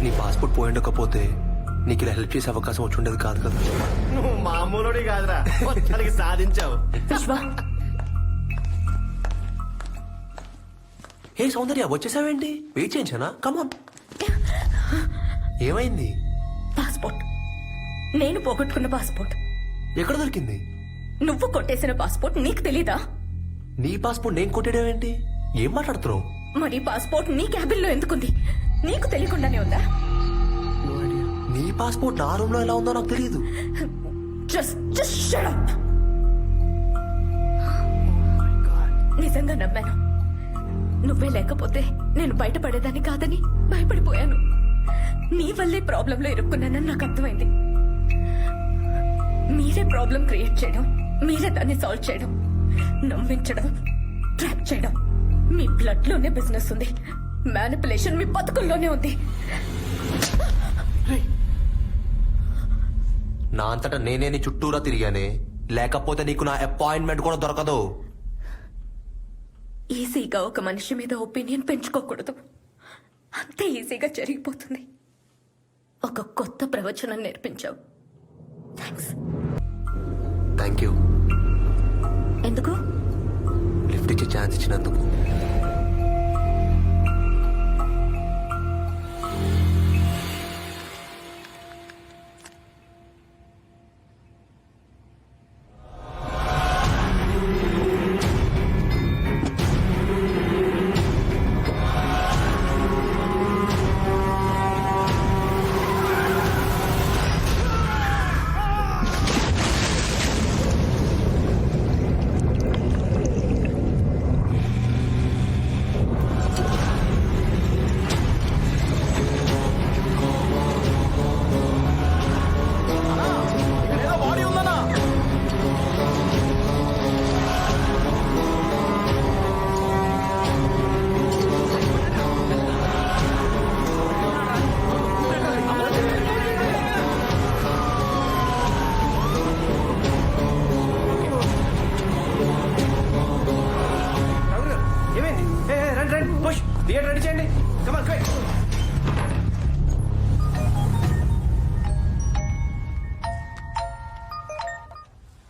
నీ పాస్పోర్ట్ పోయి ఉండకపోతే నీకు ఇలా హెల్ప్ చేసే అవకాశం వచ్చి ఉండేది కాదు కదా. నువ్వు మామూలుడి కాదురా, మొత్తానికి సాధించావు. విశ్వ, హే సౌందర్య, వచ్చేసావేంటి? వెయిట్ చేయించానా? కమాన్. ఏమైంది? పాస్పోర్ట్. నేను పోగొట్టుకున్న పాస్పోర్ట్ ఎక్కడ దొరికింది? నువ్వు కొట్టేసిన పాస్పోర్ట్ నీకు తెలీదా? నీ పాస్పోర్ట్ నేను కొట్టేయడమేంటి? ఏం మాట్లాడుతున్నావు? మరి పాస్పోర్ట్ నీ క్యాబిన్ లో ఎందుకుంది? నీకు తెలియకుండానే ఉందా? నీ పాస్పోర్ట్ నా రూమ్ లో ఎలా ఉందో నాకు తెలియదు. Just shut up. నిజంగా నమ్మాను. నువ్వే లేకపోతే నేను బయటపడేదాన్ని కాదని భయపడిపోయాను. నీ వల్లే ప్రాబ్లంలో ఇరుక్కున్నానని నాకు అర్థమైంది. మీరే ప్రాబ్లం క్రియేట్ చేయడం, మీరే దాన్ని సాల్వ్ చేయడం, నమ్మించడం, ట్రాప్ చేయడం. మీ బ్లడ్ లోనే బిజినెస్ ఉంది. మ్యానిపులేషన్ మీ బతుకుల్లోనే ఉంది. నా అంతటా నేనే నీ చుట్టూరా తిరిగానే, లేకపోతే నీకు నా అపాయింట్మెంట్ కూడా దొరకదు. ఈజీగా ఒక మనిషి మీద ఒపీనియన్ పెంచుకోకూడదు. అంతే ఈజీగా జరిగిపోతుంది. ఒక కొత్త ప్రవచనం నేర్పించావు. Thank you. ఎందుకు? లిఫ్ట్ ఇచ్చే ఛాన్స్ ఇచ్చినందుకు.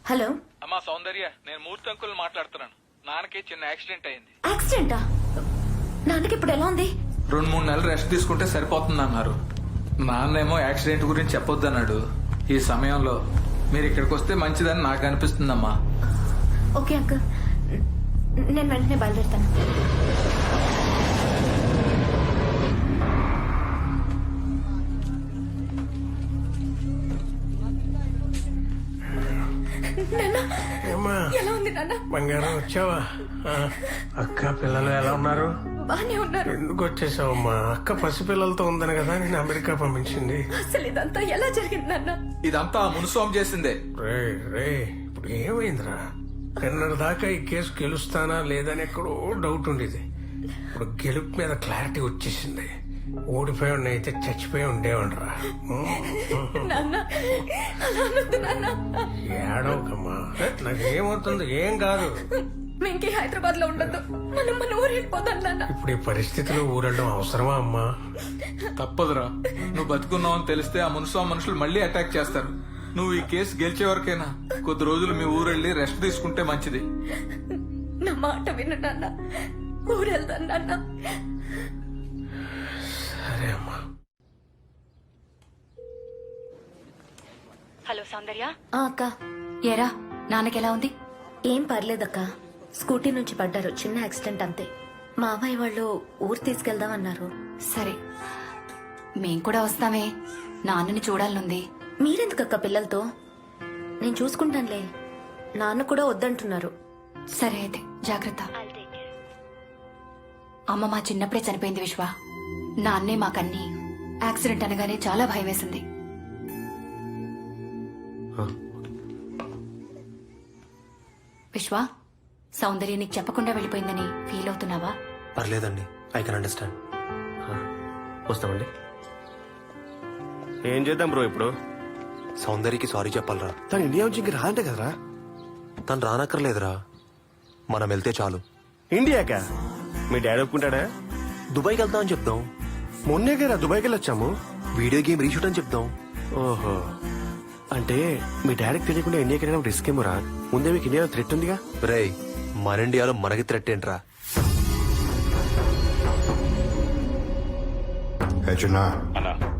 హలో, అమ్మా సౌందర్య, నేను మూర్తి అంకుల్ మాట్లాడుతున్నాను. నాన్నకి చిన్న యాక్సిడెంట్ అయింది. యాక్సిడెంటా? నాన్నకి ఇప్పుడు ఎలా ఉంది? 2-3 నెలలు రెస్ట్ తీసుకుంటే సరిపోతుంది అన్నారు. నాన్నేమో యాక్సిడెంట్ గురించి చెప్పొద్దన్నాడు. ఈ సమయంలో మీరు ఇక్కడికి వస్తే మంచిదని నాకు అనిపిస్తుందమ్మా. ఓకే అంకుల్, నేను వెంటనే బయలుదేరుతాను. ఏమ్మా ఎలా ఉంది నాన్న? బంగారం వచ్చావా? అక్క పిల్లలు ఎలా ఉన్నారు? బానే ఉన్నారు. ఎందుకు వచ్చేసావమ్మా? అక్క పసిపిల్లలతో ఉందని కదా నేను అమెరికా పంపించింది. అసలు ఇదంతా ఎలా జరిగింది నాన్న? ఇదంతా మునుస్వామి చేసిందే. రే రే, ఇప్పుడు ఏమైందిరా? నిన్నటి దాకా ఈ కేసు గెలుస్తానా లేదని ఎక్కడో డౌట్ ఉండేది. ఇప్పుడు గెలుపు మీద క్లారిటీ వచ్చేసింది. ఓడిపోయి అయితే చచ్చిపోయి ఉండేవండ్రా. నాన్న అలా అనొద్దు నాన్న. ఏడవకమ్మా, నాకేమవుతుంది? ఏం కాదు. వెంకీ హైదరాబాద్ లో ఉండొద్దు, మనం మన ఊరు వెళ్ళిపోతాం నాన్న. ఇప్పుడు ఈ పరిస్థితిలో ఊరెళ్ళడం అవసరమా అమ్మా? తప్పదురా, నువ్వు బతుకున్నావని తెలిస్తే ఆ మునుస్వామి మనుషులు మళ్ళీ అటాక్ చేస్తారు. నువ్వు ఈ కేసు గెలిచే వరకైనా కొద్ది రోజులు మీ ఊరెళ్ళి రెస్ట్ తీసుకుంటే మంచిది. నా మాట విను నాన్న, ఊరెళ్తాను నాన్న. సరే అమ్మా. హలో సౌందర్య. అక్క, ఏరా నాన్నకి ఎలా ఉంది? ఏం పర్లేదక్క. స్కూటీ నుంచి పడ్డారు, చిన్న యాక్సిడెంట్ అంతే. మా అమ్మాయి వాళ్ళు ఊరు తీసుకెళ్దామన్నారు. సరే, మేం కూడా వస్తామే. నాన్నని చూడాలనుంది. మీరెందుకక్క పిల్లలతో? నేను చూసుకుంటానులే. నాన్న కూడా వద్దంటున్నారు. సరే అయితే జాగ్రత్త. అమ్మ మా చిన్నప్పుడే చనిపోయింది విశ్వ. నాన్నే మాకన్నీ. యాక్సిడెంట్ అనగానే చాలా భయం వేసింది. విశ్వ, సౌందర్య నీకు చెప్పకుండా వెళ్ళిపోయిందని ఫీల్ అవుతున్నావా? పర్లేదండి, ఐ కెన్ అండర్స్టాండ్. వస్తామండి. ఏం చేద్దాం బ్రో ఇప్పుడు? సౌందర్యకి సారీ చెప్పాలరా. తను ఇండియా నుంచి ఇంక రాదంటే కదరా? తను రానక్కర్లేదురా, మనం వెళ్తే చాలు. ఇండియాకా? మీ డాడీ ఒప్పుకుంటాడా? దుబాయ్కి వెళ్తామని చెప్దాం. మొన్నే కదా దుబాయ్కి వెళ్ళొచ్చాము. వీడియో గేమ్ రీషూట్ అని చెప్దాం. ఓహో, అంటే మీ డాడీకి తెలియకుండా ఇండియాకి వెళ్ళడం రిస్క్ ఏమోరా? ముందే మీకు ఇండియాలో థ్రెట్ ఉందిగా. రేయ్, మన ఇండియాలో మనకి థ్రెట్ ఏంట్రా? చిన్నా,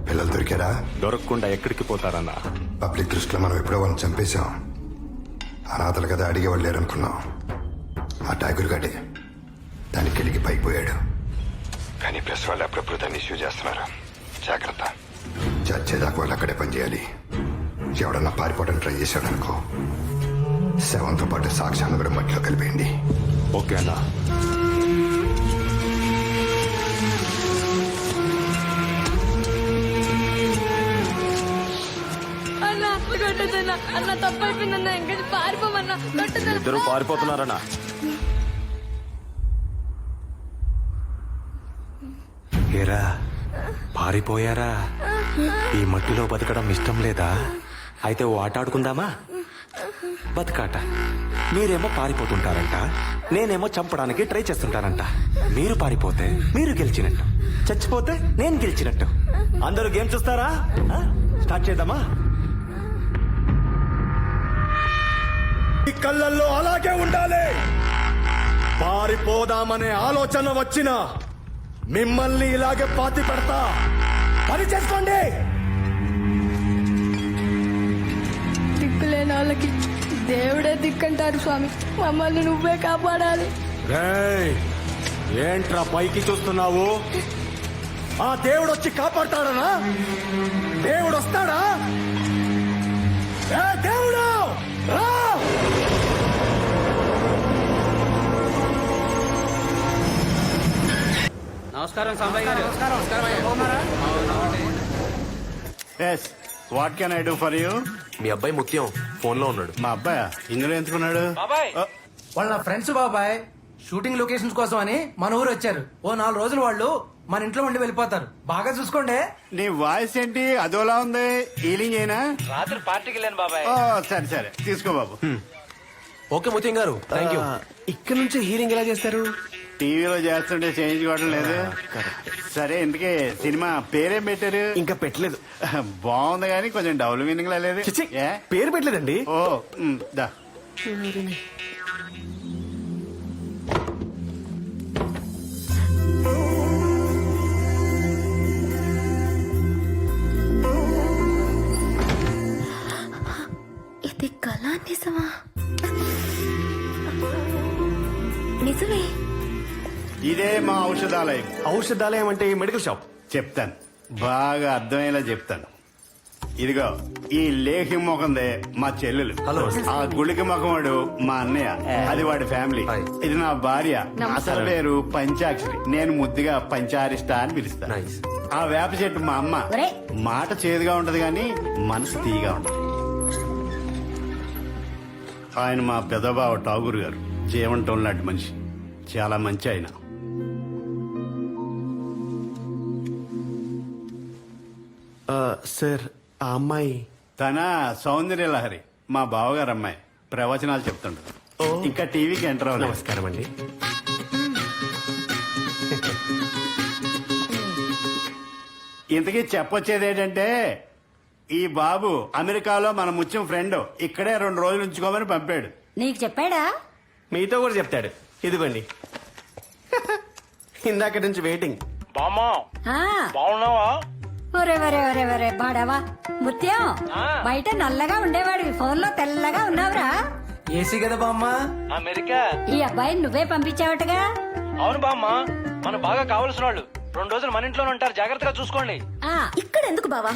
పిల్లలు దొరికారా? దొరకకుండా ఎక్కడికి పోతారన్నా? పబ్లిక్ దృష్టిలో మనం ఎప్పుడో వాళ్ళని చంపేశాం. అనాథలు కదా, అడిగేవాళ్ళు లేరనుకున్నాం. ఆ టైగర్ గడే దానికి వెళ్ళి పైకి పోయాడు. కానీ ప్రెస్ వాళ్ళు అప్పుడప్పుడు దాన్ని ఇష్యూ చేస్తున్నారు. జాగ్రత్త. చచ్చేదాకా వాళ్ళు అక్కడే పనిచేయాలి. ఎవడన్నా పారిపోవడం ట్రై చేశాడనుకో, శవంతో పాటు సాక్ష్యాన్ని కూడా మట్టిలో కలిపేయండి. ఓకే అన్నా. అన్న తప్పైపోయిందన్న, ఇంకా పారిపోమన్నా. ఇద్దరు పారిపోతున్నారన్నా? ఏరా, పారిపోయారా? ఈ మట్టిలో బతకడం ఇష్టం లేదా? అయితే ఓ ఆట ఆడుకుందామా? బతకాట. మీరేమో పారిపోతుంటారంట, నేనేమో చంపడానికి ట్రై చేస్తుంటానంట. మీరు పారిపోతే మీరు గెలిచినట్టు, చచ్చిపోతే నేను గెలిచినట్టు. అందరూ గేమ్ చూస్తారా? స్టార్ట్ చేద్దామా? ఈ కళ్ళల్లో అలాగే ఉండాలి. పారిపోదామనే ఆలోచన వచ్చినా మిమ్మల్ని ఇలాగే పాతి పెడతా. పని చేసుకోండి. దిక్కులేని వాళ్ళకి దేవుడే దిక్కంటారు స్వామి. మమ్మల్ని నువ్వే కాపాడాలి. రేయ్, ఏంట్రా పైకి చూస్తున్నావు? ఆ దేవుడు వచ్చి కాపాడతాడనా? దేవుడు వస్తాడా? ఏ దేవుడు రా! నమస్కారం Sambaiah garu. Yes, what can I do for you? మీ అబ్బాయి ముత్యం ఫోన్ లో ఉన్నాడు. మా అబ్బాయి ఇందులో ఎందుకున్నాడు? వాళ్ళ ఫ్రెండ్స్ బాబాయ్ షూటింగ్ లొకేషన్స్ కోసం అని మన ఊరు వచ్చారు. ఓ 4 రోజులు వాళ్ళు మన ఇంట్లో ఉండి వెళ్ళిపోతారు. బాగా చూసుకోండి. నీ వాయిస్ ఏంటి అదోలా ఉంది? హీలింగ్ అయినా? రాత్రి పార్టీకి వెళ్ళాను బాబాయ్. సరే సరే, తీసుకో బాబు. ఓకే ముత్యం గారు, థ్యాంక్ యూ. ఇక్కడ నుంచి హీలింగ్ ఎలా చేస్తారు? టీవీలో చేస్తుంటే చేయించుకోవడం లేదు. సరే ఇందుకే సినిమా పేరేం పెట్టారు? ఇంకా పెట్టలేదు. బాగుంది కానీ కొంచెం డబుల్ మీనింగ్ లేదు. చిచి, ఏ? పేరు పెట్టలేదండి. ఓ దా ఇది కళ నిజమా? నిజమే. ఇదే మా ఔషధాలయం. ఔషధాలయం అంటే మెడికల్ షాప్. చెప్తాను, బాగా అర్థమయ్యేలా చెప్తాను. ఇదిగో ఈ లేహి ముఖందే మా చెల్లెలు. హలో. ఆ గుళిక ముఖముడు మా అన్నయ్య, అది వాడి ఫ్యామిలీ. హాయ్. ఇది నా భార్య, అసలు పేరు పంచాక్షరి. నేను ముద్దుగా పంచారిష్ట అని పిలుస్తాను. నైస్. ఆ వేప చెట్టు మా అమ్మ. మాట చేదుగా ఉంటది కానీ మనసు తీగా ఉంటది. ఆయన మా పెదబావ ఠాగూర్ గారు, జీవంటం లాంటి మనిషి, చాలా మంచి ఆయన. సార్ ఆ అమ్మాయి తన సౌందర్య లహరి, మా బావగారు అమ్మాయి. ప్రవచనాలు చెప్తుంటారు. ఇంకా టీవీకి ఎంటర్ అవ్వలేదు. నమస్కారం అండి. ఇంతకీ చెప్పొచ్చేది ఏంటంటే, ఈ బాబు అమెరికాలో మన ముత్యం ఫ్రెండ్, ఇక్కడే 2 రోజులు ఉంచుకోమని పంపాడు. నీకు చెప్పాడా? మీతో కూడా చెప్తాడు. ఇదిగోండి. ఇందాక నుంచి వెయిటింగ్. బామ్మా బాగున్నావా? ఒరే ఒరే ఒరే ఒరే బాడవా ముత్యం, బయట నల్లగా ఉండేవాడివి, ఫోన్ లో తెల్లగా ఉన్నావురా. ఏసీ కదా బామ్మ. అమెరికా. ఈ అబ్బాయిని నువ్వే పంపించావటగా? అవును బామ్మ, మన బాగా కావలసిన వాళ్ళు 2 రోజులు మన ఇంట్లోనే ఉంటారు, జాగ్రత్తగా చూసుకోండి. ఇక్కడ ఎందుకు బావా?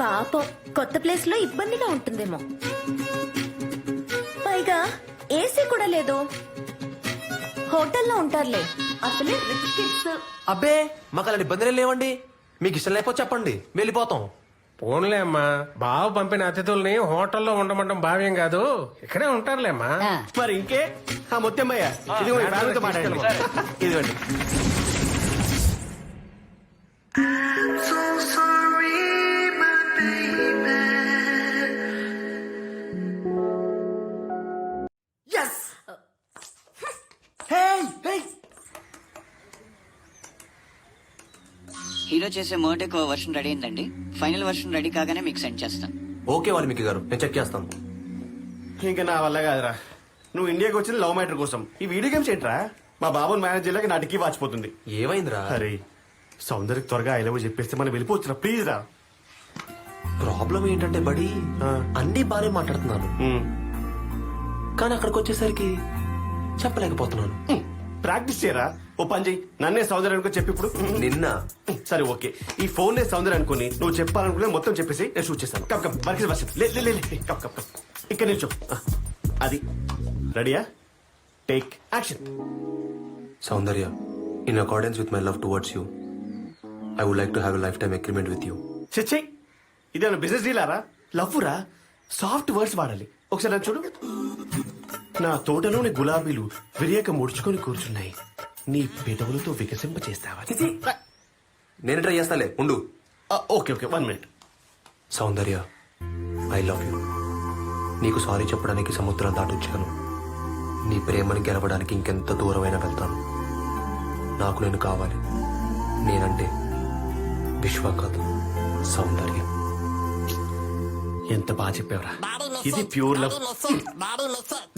పాపం కొత్త ప్లేస్ లో ఇబ్బందిగా ఉంటుందేమో. పైగా ఏసీ కూడా లేదు. హోటల్లో ఉంటారులే, అసలే రిచ్ కిడ్స్. అబ్బే, మాకు అలాంటి ఇబ్బందులు లేవండి. మీకు ఇష్టం లేకపోతే చెప్పండి, వెళ్ళిపోతాం. పోన్లే అమ్మా, బావ పంపిన అతిథుల్ని హోటల్లో ఉండమంటాం భావ్యం కాదు, ఇక్కడే ఉంటారులే అమ్మా. మరి ఇంకే ఆ ముత్యమ్మయ్య, ఇదిగో ఈ ఫ్యామిలీతో మాట్లాడండి. ఇదిగోండి. హీరో చేసే మోటెక్ వర్షన్ రెడీ అయిందండి. ఫైనల్ వర్షన్ రెడీ కాగానే మీకు సెండ్ చేస్తాను. ఓకే వాల్మీకి గారు, నేను చెక్ చేస్తాను. ఇంకా నా వల్ల కాదురా. నువ్వు ఇండియాకి వచ్చిన లవ్ మ్యాటర్ కోసం. ఈ వీడియో గేమ్స్ ఏంట్రా? మా బాబుని మేనేజ్ చేయలేక నా టిక్కీ వాచిపోతుంది. ఏమైందిరా? అరే సౌందర్యకి త్వరగా ఐ లవ్ చెప్పేస్తే మనం వెళ్ళిపోవచ్చురా, ప్లీజ్ రా. ప్రాబ్లం ఏంటంటే బడి, అన్ని బాగానే మాట్లాడుతున్నాను, కానీ అక్కడికి వచ్చేసరికి చెప్పలేకపోతున్నాను. ప్రాక్టీస్ చేయరా. ఓ పని చెయ్యి, నన్నే సౌందర్య అనుకో చెప్పి ఇప్పుడు. నిన్న సరే ఓకే, ఈ ఫోన్ నే సౌందర్య అనుకుని నువ్వు చెప్పాలనుకునే మొత్తం చెప్పేసి నేను షూట్ చేస్తాను. కప్ కప్ వర్క్ వర్షం కప్ కప్ కప్ ఇక్కడ నిల్చో. అది రెడీయా? Take action. Soundarya, in accordance with my love towards you, I would like to have a life agreement with you. చచ్చే, ఇదేమన్నా బిజినెస్ డీలారా? లవ్ రా, సాఫ్ట్ వర్డ్స్ వాడాలి. ఒకసారి నన్ను చూడు. నా తోటలోని గులాబీలు విరియక ముడుచుకొని కూర్చున్నాయి, నీ పెదవులతో వికసింప చేస్తావా? నేను ట్రై చేస్తాలే, ఉండు. Okay okay, 1 minute. Soundarya, I love you. నీకు సారీ చెప్పడానికి సముద్రం దాటొచ్చాను. నీ ప్రేమని గెలవడానికి ఇంకెంత దూరమైనా వెళ్తాను. నాకు నేను కావాలి. నేనంటే విశ్వ కాదు, సౌందర్య. ఎంత బాగా చెప్పావురా. ఇది ప్యూర్ లవ్.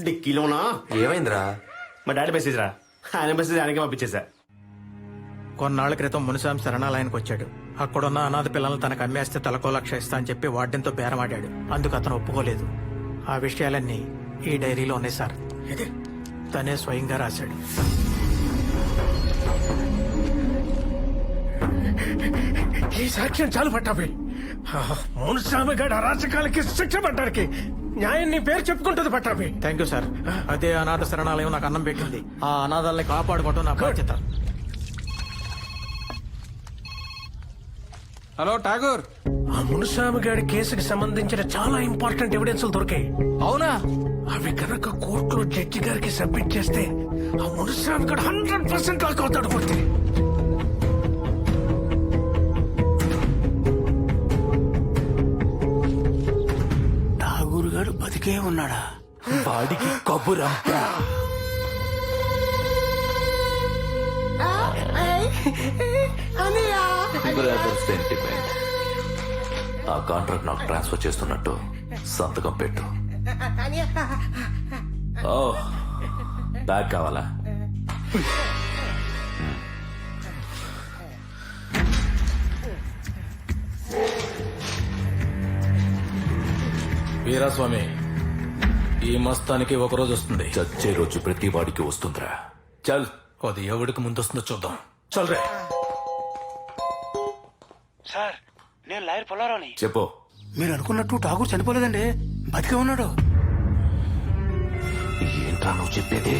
డిక్కీలోనా? ఏమైందిరా? మా డాడీ మెసేజ్ రా. ఆయన మెసేజ్ ఆయనకే పంపించేశా. కొన్నాళ్ల క్రితం మునిసామి శరణాలయానికి వచ్చాడు. అక్కడున్న అనాథ పిల్లలను తనకు అమ్మేస్తే తలకో లక్ష ఇస్తా అని చెప్పి వార్డెన్తో బేరమాడాడు. అందుకు అతను ఒప్పుకోలేదు. ఆ విషయాలన్నీ ఈ డైరీలో ఉన్నాయి సార్. ఇది తనే స్వయంగా రాశాడు. ఈ సాక్ష్యం చాలు పట్టాభి. మునుస్వామి గడ అరాచకాలకి శిక్ష పడ్డానికి న్యాయం నీ పేరు చెప్పుకుంటుంది పట్టాభి. Thank you sir. అదే అనాథ శరణాలయం నాకు అన్నం పెట్టింది. ఆ అనాథాలని కాపాడుకోవడం నా బాధ్యత. హలో ఠాగూర్. ఆ మునుస్వామి గారి కేసుకి సంబంధించిన చాలా ఇంపార్టెంట్ ఎవిడెన్స్లు దొరికాయి. అవునా? అవి కనుక కోర్టులో జడ్జి గారికి సబ్మిట్ చేస్తే ఆ మునుస్వామి గారు 100% లాక్ అవుతాడు. పూర్తి ఠాగూర్ గారు బతికే ఉన్నాడా? వాడికి కబురంతా బ్రదర్ సెంటిమెంట్. ఆ కాంట్రాక్ట్ నాకు ట్రాన్స్ఫర్ చేస్తున్నట్టు సంతకం పెట్టు. ఓ బ్యాగ్ కావాలా? వీరాస్వామి, ఈ మస్తానికి ఒక రోజు వస్తుంది. చచ్చే రోజు ప్రతి వాడికి వస్తుందిరా. చల్. అది ఎవడికి ముందు వస్తుందో చూద్దాం. చల్ రే. సార్ నేను లాయర్ పొలారావుని. చెప్పు. మీరు అనుకున్నట్టు ఠాగూర్ చనిపోలేదండి, బతికే ఉన్నాడు. ఏంట్రా నువ్వు చెప్పేది?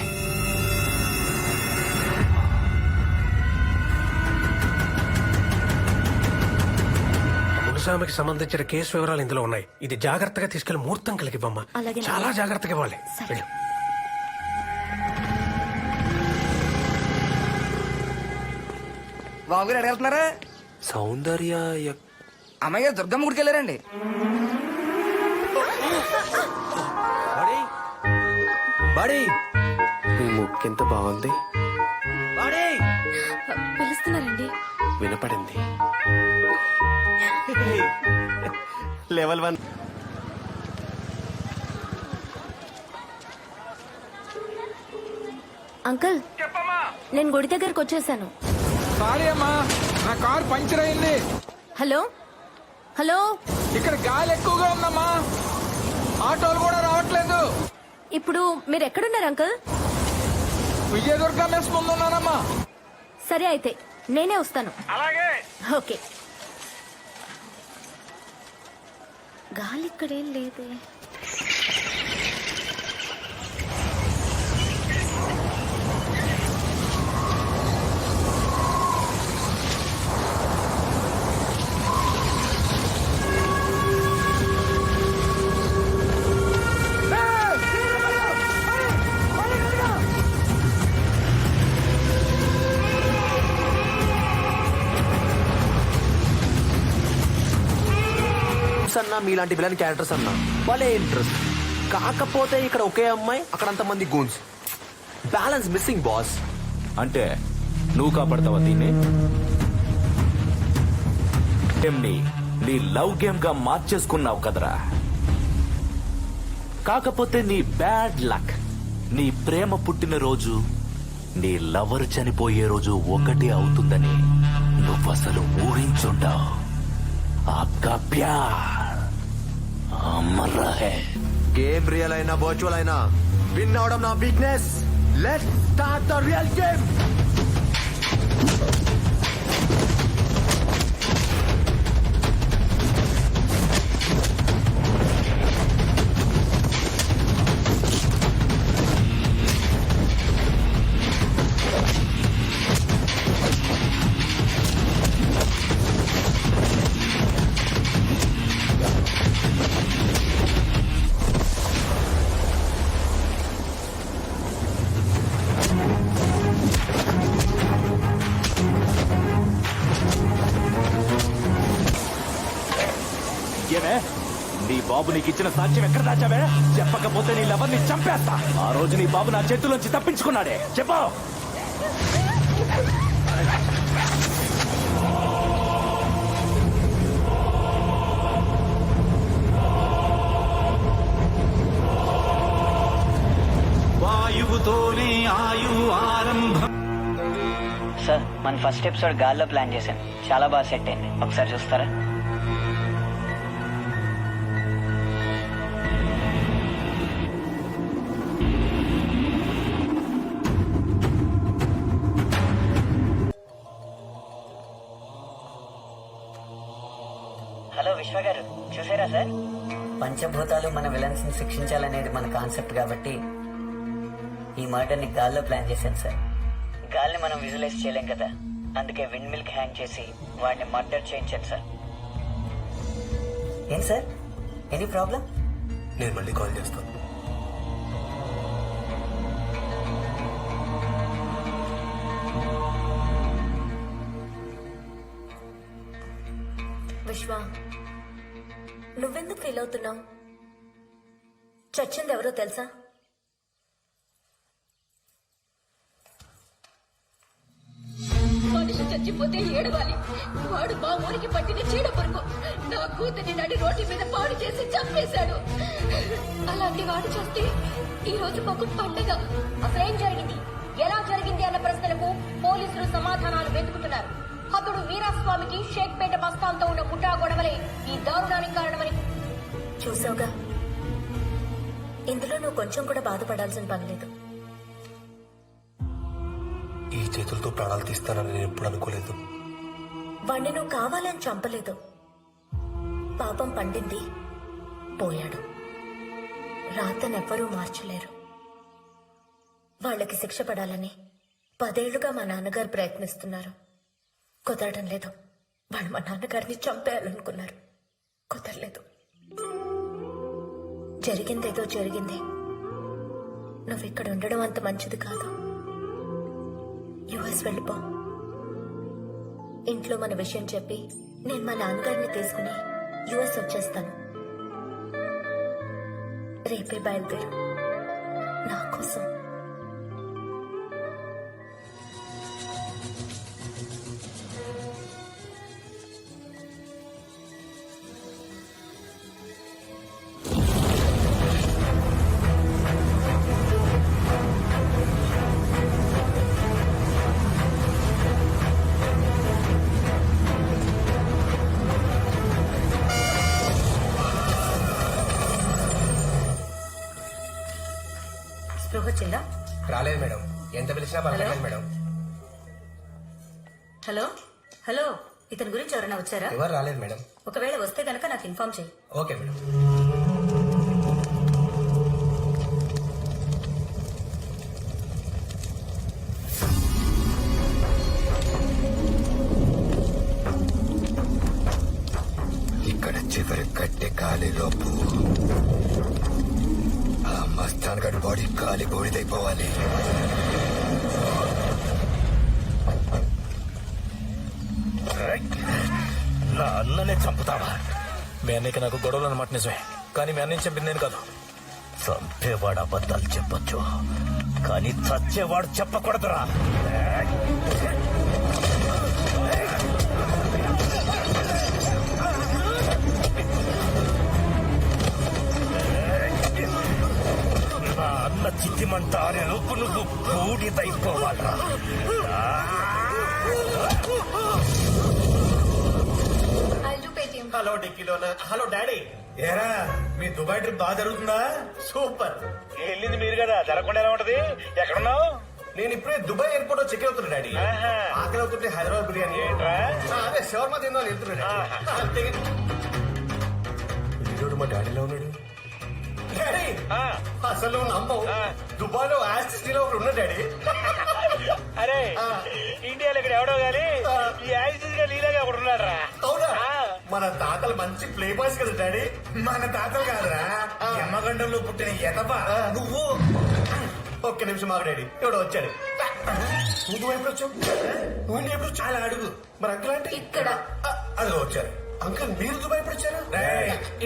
మునుస్వామికి సంబంధించిన కేసు వివరాలు ఇందులో ఉన్నాయి. ఇది జాగ్రత్తగా తీసుకెళ్లి ముహూర్తం కలిగివ్వమ్మా. అలాగే. చాలా జాగ్రత్తగా ఇవ్వాలి. వెళ్ళు. బాబు గారు ఎడగలుగుతున్నారా? సౌందర్య అమ్మాయి గారు దుర్గమ్మ గుడికి వెళ్ళారండి. బడీ, నీ ముక్కు ఎంత బాగుంది. పిలుస్తున్నారండి. వినపడింది. లెవెల్ 1. అంకుల్, నేను గుడి దగ్గరకు వచ్చేసాను. సారీ అమ్మా, నా కార్ పంచర్ అయింది. హలో హలో, ఇక్కడ గాలి ఎక్కువగా ఉందమ్మా, ఆటోలు కూడా రావట్లేదు. ఇప్పుడు మీరు ఎక్కడున్నారు అంకుల్? విజయదుర్గ మెస్ ముందు ఉన్నానమ్మా. సరే అయితే నేనే వస్తాను. అలాగే. ఓకే. గాలి ఇక్కడేం లేదే. అన్నా మీలాంటి విలన్ క్యారెక్టర్స్ అన్నా వాళ్ళే ఇంట్రెస్ట్. కాకపోతే ఇక్కడ ఒకే అమ్మాయి, అక్కడ అంతమంది గూన్స్. Balance missing boss. అంటే నువ్వు కాపాడతావా దీన్ని? నీ లవ్ గేమ్ గా మార్చేసుకున్నావు కదరా. కాకపోతే నీ బ్యాడ్ లక్, నీ ప్రేమ పుట్టిన రోజు నీ లవర్ చనిపోయే రోజు ఒకటే అవుతుందని నువ్వసలు ఊహించుంటావు. ఆప్కా ప్యార్ అమర్ రహే. గేమ్ రియల్ అయినా వర్చువల్ అయినా విన్ అవడం నా weakness. Let's start the real game. ఏమే, నీ బాబు నీకు ఇచ్చిన సాక్ష్యం ఎక్కడ దాచావే? చెప్పకపోతే నీ లవర్ని చంపేస్తా. ఆ రోజు నీ బాబు నా చేతుల్లోంచి తప్పించుకున్నాడే. చెప్పు. వాయువుతోనే ఆయు ఆరంభం. సార్ మన ఫస్ట్ ఎపిసోడ్ గాల్లో ప్లాన్ చేశాను, చాలా బాగా సెట్ అయింది. ఒకసారి చూస్తారా? హలో విశ్వ గారు, చూసారా సార్? పంచభూతాలు మన విలన్స్ ని శిక్షించాలనేది మన కాన్సెప్ట్ కాబట్టి ఈ మర్డర్ ని గాల్లో ప్లాన్ చేశాను సార్. గాల్ని మనం విజువలైజ్ చేయలేం కదా, అందుకే విండ్ మిల్క్ హ్యాంగ్ చేసి వాడిని మర్డర్ చేయించాను సార్. ఏం సార్, ఎనీ ప్రాబ్లం? నేను మళ్ళీ కాల్ చేస్తాను. విశ్వ, నువ్వెందుకు ఫీల్ అవుతున్నావు? చచ్చింది ఎవరో తెలుసా? అలాంటి వాడు చేస్తే ఈ రోజు మాకు పండగ. అసలేం జరిగింది, ఎలా జరిగింది అన్న ప్రశ్నలకు పోలీసులు సమాధానాలు వెతుకుతున్నారు. హతుడు వీరాస్వామికి షేక్పేట బస్తాంతో ఉన్న ముఠా గొడవలే ఈ దారుణానికి కారణమని చూసావుగా. ఇందులో నువ్వు కొంచెం కూడా బాధపడాల్సిన పనిలేదు. ఈ చేతులతో ప్రాణాలు తీస్తానని నేను ఎప్పుడు అనుకోలేదు. వాణ్ణి నువ్వు కావాలని చంపలేదు. పాపం పండింది, పోయాడు. రాతనెవ్వరూ మార్చలేరు. వాళ్ళకి శిక్ష పడాలని 10 ఏళ్లుగా మా నాన్నగారు ప్రయత్నిస్తున్నారు. కుదరడం లేదు. వాళ్ళు మా నాన్నగారిని చంపేయాలనుకున్నారు, కుదరలేదు. జరిగిందేదో జరిగింది. నువ్వు ఇక్కడ ఉండడం అంత మంచిది కాదు. యుఎస్ వెళ్ళిపో. ఇంట్లో మన విషయం చెప్పి నేను మా నాన్నగారిని తీసుకుని యుఎస్ వచ్చేస్తాను. రేపే బయలుదేరు నా కోసం. స్పృహ వచ్చిందా? రాలేదు మేడం. ఎంత పిలిచినా పర్లేదు మేడం. హలో హలో, ఇతని గురించి ఎవరైనా వచ్చారా? ఎవరు రాలేదు మేడం. ఒకవేళ వస్తే గనక నాకు ఇన్ఫార్మ్ చేయి. Okay madam. ఇక్కడ చివరి కట్టె కాలిలోపు ఆ మస్తాన్ గడి బాడీ కాలి బోడిదైపోవాలి. నా అన్ననే చంపుతావా? మీ అన్నయ్యకి నాకు గొడవలు అన్నమాట నిజమే, కానీ మీ అన్నయ్య చెప్పింది నేను కాదు. చంపేవాడు అబద్ధాలు చెప్పొచ్చు, కానీ చచ్చేవాడు చెప్పకూడదురా. నా అన్న చిత్తిమంటారే లోపు నువ్వు బూడిదైపోవాలరా. హలో డిక్కీలోనా? Hello daddy. ఏరా మీ దుబాయ్ ట్రిప్ బాగా జరుగుతుందా? సూపర్. వెళ్ళింది మీరు కదా, జరగకుండా ఎలా ఉంటది? ఎక్కడున్నావు? నేను ఇప్పుడే దుబాయ్ ఎయిర్పోర్ట్ లో చెక్ అవుతున్నా డాడీ. ఆకలి అవుతుంటే హైదరాబాద్ బిర్యానీ. అదే షవర్మా తిందామని వెళ్తున్నా. అంతే. వీడు మా డాడీలో ఉన్నాడు. డాడీ అసలు నమ్మవు, దుబాయ్ లో యాసిస్టీలో ఒకడు ఉన్నాడు డాడీ. అరే ఇండియాలో ఇక్కడ ఎవడో గానీ ఈ యాక్సిస్ గా నీలాగా ఒకడు ఉన్నాడు రా. అవునా? మన తాతలు మంచి ప్లే బాయ్స్ కదా డాడీ. మన తాతలు కాదురా, యమగండంలో పుట్టిన ఎదవ నువ్వు. ఒక్క నిమిషం ఆగు డాడీ, ఎవడో వచ్చాడు. నువ్వు ఎప్పుడు వచ్చావు? నువ్వు ఎప్పుడు వచ్చావు? అలా అడుగు. మరి అంకుల్ అంటే ఇక్కడ అదిగో వచ్చారు. అంకుల్ మీరు దుబాయ్ ఎప్పుడు వచ్చారు?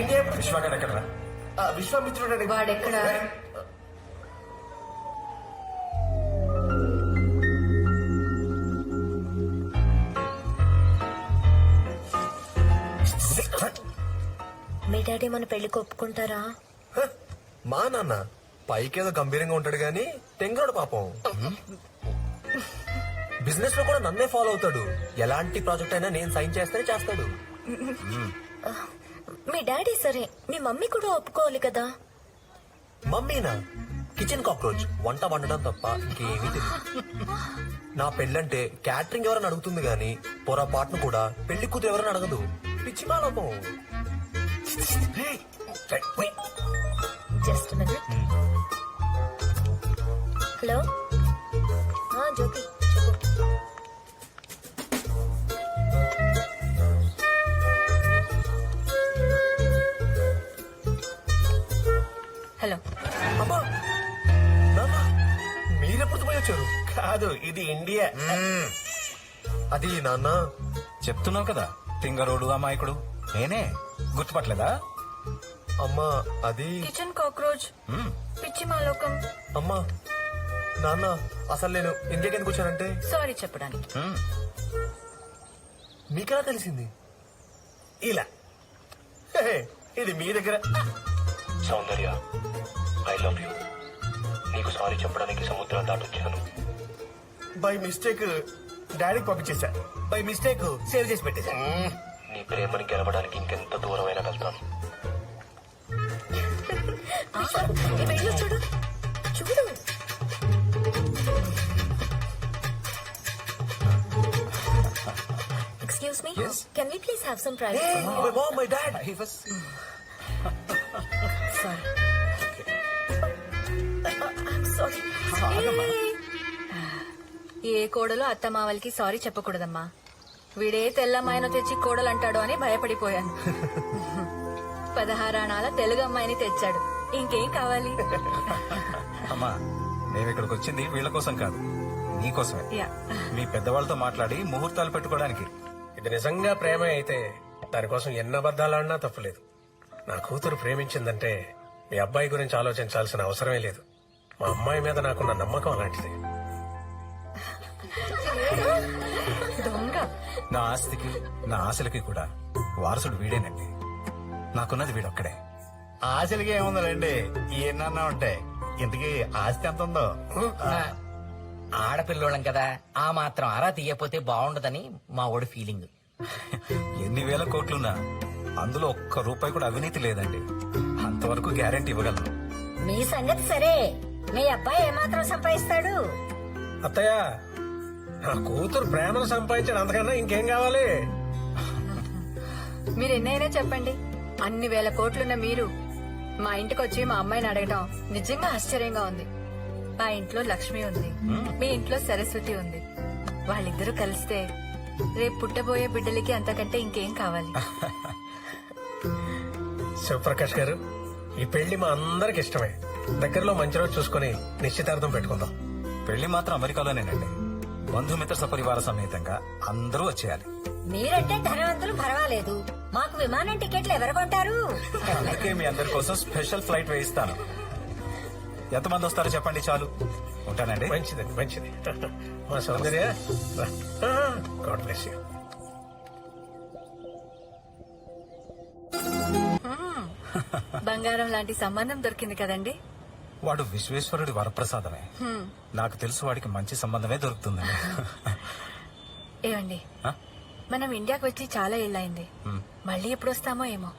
ఇండియా ఎప్పుడు వచ్చారు? విశ్వగాడు ఎక్కడరా? విశ్వామిత్రుడు. వాడెక్కడ? మీ డాడీ మన పెళ్లికి ఒప్పుకుంటారా? మా నాన్న పైకేదో గంభీరంగా ఉంటాడు గాని తెంగడు పాపం. బిజినెస్ లో కూడా నన్నే ఫాలో అవుతాడు. ఎలాంటి ప్రాజెక్ట్ అయినా నేను సైన్ చేస్తేనే చేస్తాడు. మీ డాడీ సరే, మీ మమ్మీ కూడా ఒప్పుకోవాలి కదా. మమ్మీనా? కిచెన్ కాక్రోచ్, వంట వండడం తప్ప ఇంకేమీ తెలియదు. నా పెళ్ళంటే క్యాటరింగ్ ఎవరైనా అడుగుతుంది గాని పొరపాటును కూడా పెళ్లి కూతురు ఎవరైనా అడగదు. పిచ్చి మాలోపం. Just minute. హలో జ్యోతి చెప్పు. హలో. అమ్మా నాన్న, మీరెప్పుడు పోయి వచ్చారు? కాదు, ఇది ఇండియా. అది నాన్న చెప్తున్నావు కదా, తింగరోడు అమాయకుడు నేనే, గుర్తుపట్టలేదా? అమ్మా అది కిచెన్ కాక్రోచ్, పిచ్చి మాలోకం. అమ్మా నాన్న, అసలు నేను ఇండియాకి ఎందుకు వచ్చానంటే సారీ చెప్పడానికి. మీకెలా తెలిసింది? ఇలా ఇది మీ దగ్గర సౌందర్య, ఐ లవ్ యూ. నీకు సారీ చెప్పడానికి సముద్రం దాటొచ్చాను. బై మిస్టేక్ డాడీకి పంపించేశా. బై మిస్టేక్ సేవ్ చేసి పెట్టేశా. నీ ప్రేమని గెలవడానికి ఇంకెంత దూరమైనా వెళ్తాను. చూడు చూడు. Excuse me? Yes? Can we please have some privacy? Hey, my mom, my dad. He was... Sorry. I'm sorry. ఏ కోడలు అత్తమావలకి సారీ చెప్పకూడదమ్మా. వీడే తెల్లమ్మాయిని తెచ్చి కోడలు అంటాడు అని భయపడిపోయాను. 16 ఆణాల తెలుగు అమ్మాయిని తెచ్చాడు. ఇంకేం కావాలి? అమ్మా, మేము ఇక్కడికి వచ్చింది వీళ్ళ కోసం కాదు, నీకోసమే. మీ పెద్దవాళ్ళతో మాట్లాడి ముహూర్తాలు పెట్టుకోవడానికి. ఇది నిజంగా ప్రేమ అయితే దానికోసం ఎన్ని అబద్ధాలన్నా తప్పులేదు. నా కూతురు ప్రేమించిందంటే మీ అబ్బాయి గురించి ఆలోచించాల్సిన అవసరమే లేదు. మా అమ్మాయి మీద నాకున్న నమ్మకం అలాంటిది. దొంగ. నా ఆస్తికి నా ఆశలకి కూడా వారసుడు వీడేనండి. నాకున్నది వీడొక్కడే. ఆశలకి ఏముందండి, ఏమన్నా ఉంటాయి. ఇంతకీ ఆస్తి ఎంత ఉందో? ఆడపిల్లోళ్ళం కదా, ఆ మాత్రం ఆరా తీయపోతే బాగుండదని మా ఓడి ఫీలింగ్. ఎన్ని వేల కోట్లున్నా అందులో ఒక్క రూపాయి కూడా అవినీతి లేదండి. అంతవరకు గ్యారెంటీ ఇవ్వగలను. మీ సంగతి సరే, మీ అబ్బాయి ఏమాత్రం సంపాదిస్తాడు? అత్తయ్య, నా కూతురు ప్రేమను సంపాదించాడు, అంతకన్నా ఇంకేం కావాలి? మీరు ఎన్నైనా చెప్పండి, అన్ని వేల కోట్లున్న మీరు మా ఇంటికి వచ్చి మా అమ్మాయిని అడగడం నిజంగా ఆశ్చర్యంగా ఉంది. మా ఇంట్లో లక్ష్మి ఉంది, మీ ఇంట్లో సరస్వతి ఉంది. వాళ్ళిద్దరూ కలిస్తే రేపు పుట్టబోయే బిడ్డలకి అంతకంటే ఇంకేం కావాలి? శివప్రకాష్ గారు, ఈ పెళ్లి మా అందరికి ఇష్టమే. దగ్గరలో మంచి రోజు చూసుకుని నిశ్చితార్థం పెట్టుకుందాం. పెళ్లి మాత్రం అమెరికాలోనేనండి. బంధుమిత్ర సపరివార సమేతంగా అందరూ వచ్చేయాలి. మీరంటే ధనవంతులు పర్వాలేదు, మాకు విమానం టికెట్లు ఎవరు కొంటారు? అందుకే మీ అందరి కోసం స్పెషల్ ఫ్లైట్ వేయిస్తాను. ఎంతమంది వస్తారో చెప్పండి చాలు. ఉంటానండి. మంచిదండి, మంచిది. మా సౌందర్య, గాడ్ బ్లెస్ యూ. బంగారం లాంటి సంబంధం దొరికింది కదండి. వాడు విశ్వేశ్వరుడి వరప్రసాదమే. నాకు తెలుసు వాడికి మంచి సంబంధమే దొరుకుతుందని. ఏమండి, మనం ఇండియాకి వచ్చి చాలా ఏళ్ళైంది. మళ్ళీ ఎప్పుడు వస్తామో ఏమో.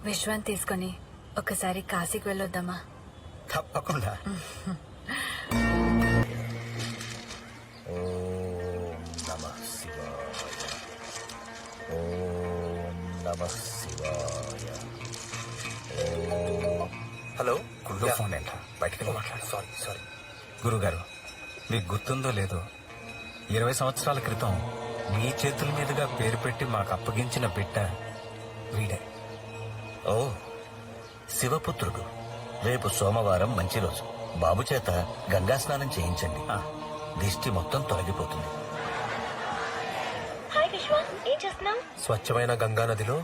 విశ్వాన్ని తీసుకుని ఒకసారి కాశీకి వెళ్ళొద్దామా? తప్పకుండా. ఓం నమః శివాయ. ఓం నమః శివాయ. హలో, గుళ్ళో ఫోన్ ఏంటా? బయటకు మాట్లాడు. సారీ. గురుగారు, మీకు గుర్తుందో లేదో, 20 సంవత్సరాల క్రితం మీ చేతుల మీదుగా పేరు పెట్టి మాకు అప్పగించిన బిడ్డ వీడే. ఓ, శివపుత్రుడు. రేపు సోమవారం మంచి రోజు. బాబు చేత గంగా స్నానం చేయించండి. దిష్టి మొత్తం తొలగిపోతుంది. హాయ్ విశ్వ, ఏం చేస్తున్నావు? స్వచ్ఛమైన గంగా నదిలో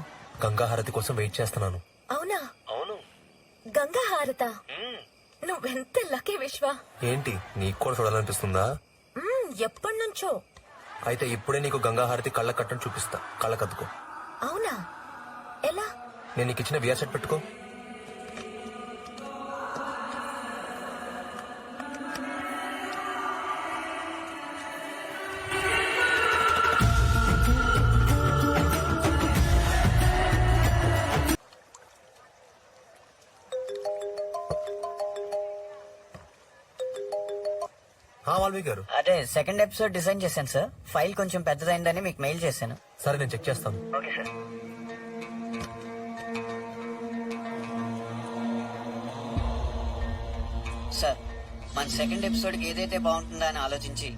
గంగాహారతి కోసం వెయిట్ చేస్తున్నాను. అవునా? అవును. గంగా హారత. నువ్వెంత లక్కీ విశ్వ. ఏంటి, నీకు కూడా చూడాలనిపిస్తుందా? ఎప్పటి నుంచో. అయితే ఇప్పుడే నీకు గంగాహారతి కళ్ళ కట్టను చూపిస్తా. కళ్ళకద్దుకో. అవునా? ఎలా? నేను నీకు ఇచ్చిన విఆర్ సెట్ పెట్టుకో. వాల్మీకి గారు, అదే సెకండ్ ఎపిసోడ్ డిజైన్ చేశాను సార్. ఫైల్ కొంచెం పెద్దదైందని మీకు మెయిల్ చేశాను. సరే, నేను చెక్ చేస్తాను. Okay sir. సార్, మన సెకండ్ ఎపిసోడ్ కి ఏదైతే బాగుంటుందో అని ఆలోచించి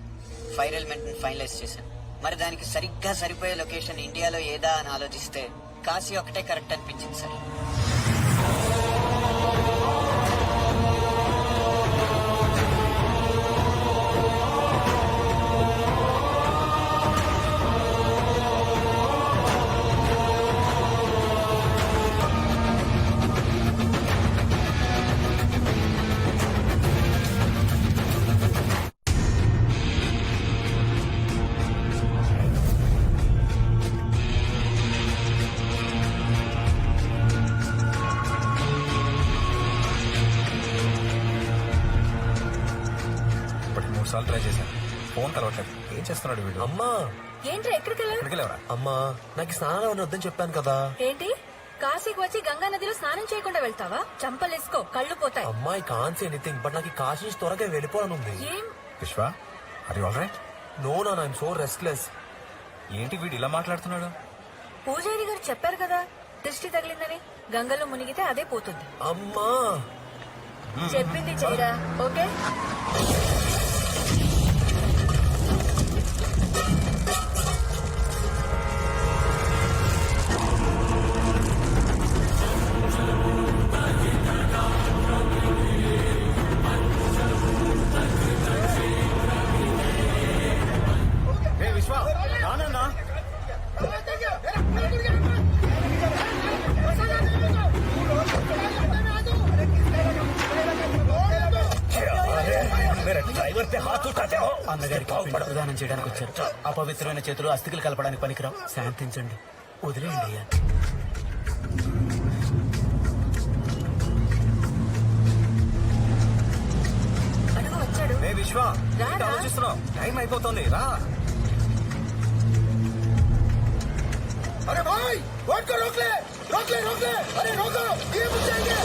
ఫైర్ ఎలిమెంట్ ని ఫైనలైజ్ చేశాను. మరి దానికి సరిగ్గా సరిపోయే లొకేషన్ ఇండియాలో ఏదా అని ఆలోచిస్తే కాశీ ఒకటే కరెక్ట్ అనిపించింది సార్. సార్లు ట్రై చేశాను, ఫోన్ కలవట్లేదు. ఏం చేస్తున్నాడు వీడు? అమ్మా ఏంట్రా ఎక్కడికి ఎక్కడికెళ్ళవరా? అమ్మా నాకు స్నానాలు అవన్నీ వద్దని చెప్పాను కదా. ఏంటి కాశీకి వచ్చి గంగా నదిలో స్నానం చేయకుండా వెళ్తావా? చంపలేసుకో, కళ్ళు పోతాయి. అమ్మాయి కాన్ సీ ఎనీథింగ్ బట్ నాకు కాశీ నుంచి త్వరగా వెళ్ళిపోవాలని ఉంది. ఏం విశ్వ ఆర్ యు ఆల్రైట్? నో నా ఐఎమ్ సో రెస్ట్లెస్. ఏంటి వీడు ఇలా మాట్లాడుతున్నాడు? పూజారి గారు చెప్పారు కదా దృష్టి తగిలిందని, గంగలో మునిగితే అదే పోతుంది. అమ్మా చెప్పింది చెయ్యరా, ఓకే? విశ్వ రానన్నా. అన్నగారికి ప్రదానం చేయడానికి వచ్చారు. అపవిత్రమైన చేతులు అస్థికలు కలపడానికి పనికిరావు. శాంతించండి, వదిలేయండి అయ్యా. అడుగు వచ్చాడు. విశ్వ ఆలోచిస్తున్నావు, టైం అయిపోతుంది, రా. अरे भाई वोट को रोक ले, रोक ले, रोक ले, अरे रोको, ये मुझ जाएंगे.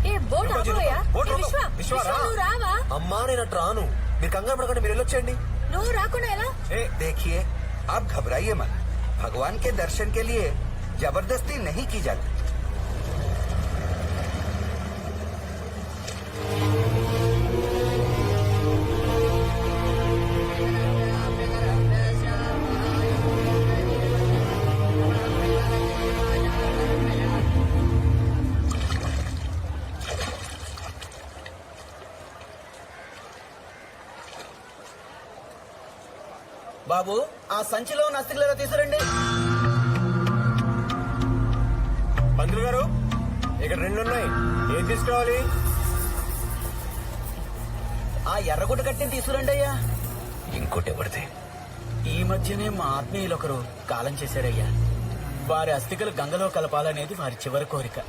A boat ఆపోయా? విశ్వ నువ్వు రావా? అమ్మా నేను అటు రాను, మీరు కంగారు పడకండి, మీరు వెళ్ళొచ్చండి. నువ్వు రాకుండా ఎలా? देखिए आप घबराइए मत, भगवान के दर्शन के लिए जबरदस्ती नहीं की जाती. బాబు ఆ సంచిలో నస్తికలేదో తీసుకురండి. మంత్రి గారు ఇక్కడ 2 ఉన్నాయి, ఏం తీసుకోవాలి? ఆ ఎర్రగుడ్డ కట్టిని తీసుకురండి అయ్యా. ఇంకోటి ఎవరిది? ఈ మధ్యనే మా ఆత్మీయులు ఒకరు కాలం చేశారయ్యా. వారి అస్థికలు గంగలో కలపాలనేది వారి చివరి కోరిక.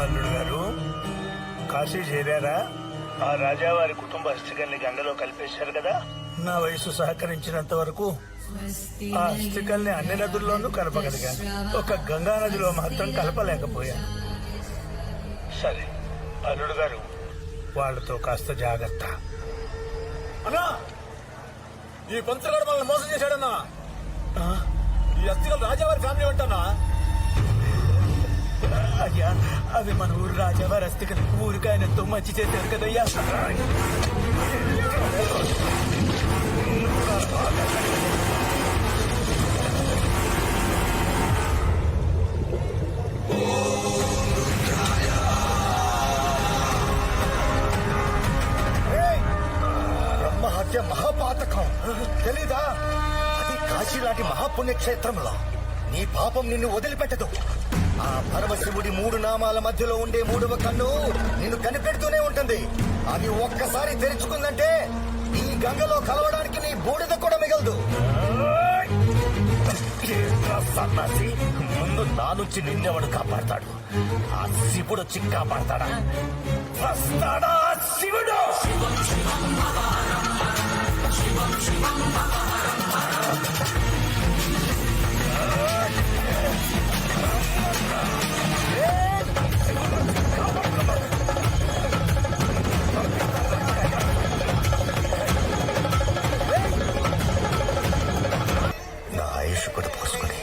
అల్లుడు గారు కాశీ చేరారా? ఆ రాజావారి కుటుంబ అస్థికల్ని గంగలో కలిపేశారు కదా. నా వయసు సహకరించినంత వరకు ఆ అస్థికల్ని అన్ని నదుల్లోనూ కలపగలిగాను, ఒక గంగా నదిలో మాత్రం కలపలేకపోయాను. సరే అల్లుడు గారు, వాళ్ళతో కాస్త జాగ్రత్త. అన్నా ఈ పంచగాడు మనల్ని మోసం చేశాడన్నా. ఈ అస్థికలు రాజావారి ఫ్యామిలీ అంటన్నా. అయ్యా అవి మన ఊరు రాజావారి అస్థికలు. ఊరికి ఆయన ఎంతో మంచి చేశారు కదయ్యా. బ్రహ్మహత్య మహాపాతకం తెలీదా? అది కాశీ లాంటి మహాపుణ్యక్షేత్రంలో నీ పాపం నిన్ను వదిలిపెట్టదు. ఆ పరమశివుడి 3 నామాల మధ్యలో ఉండే 3వ కన్ను నిన్ను కనిపెడుతూనే ఉంటుంది. అది ఒక్కసారి తెరుచుకుందంటే ఈ గంగలో కలవడానికి నీ బూడిద కూడా మిగలదు. సన్నాసి, ముందు నా నుంచి నిన్నెవడు కాపాడతాడు? ఆ శివుడు వచ్చి కాపాడతాడా? వస్తాడా శివుడు? నా ఆయుష్ కూడా పోసుకుని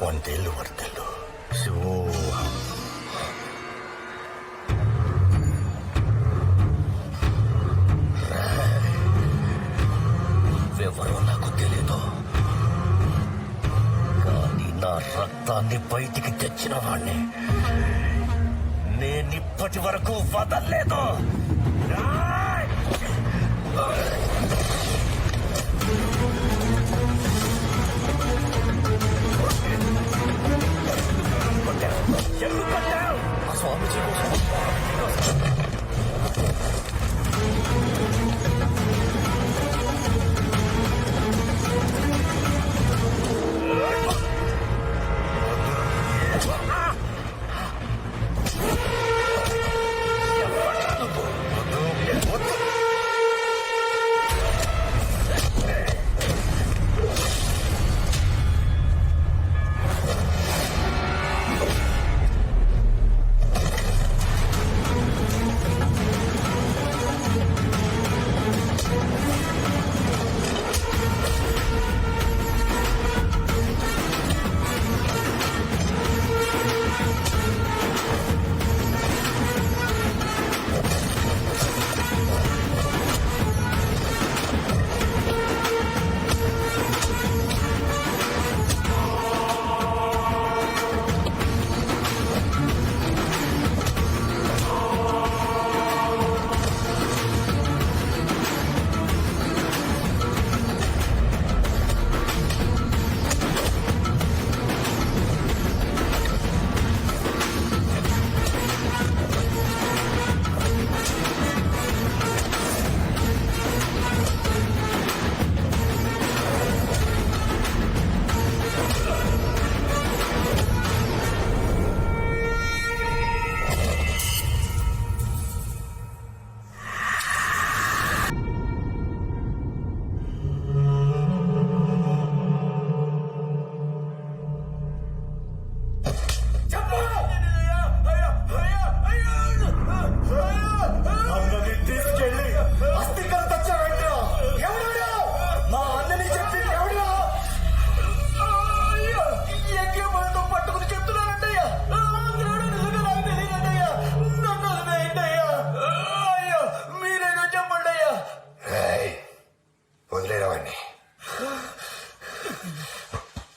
100 ఏళ్ళు వర్తెల్లు. శివోహం. ఎవరో నాకు తెలీదు, కానీ నా రక్తాన్ని బయటికి తెచ్చిన వాణ్ణి నేనిప్పటి వరకు వదల్లేదు. కొట్టావా?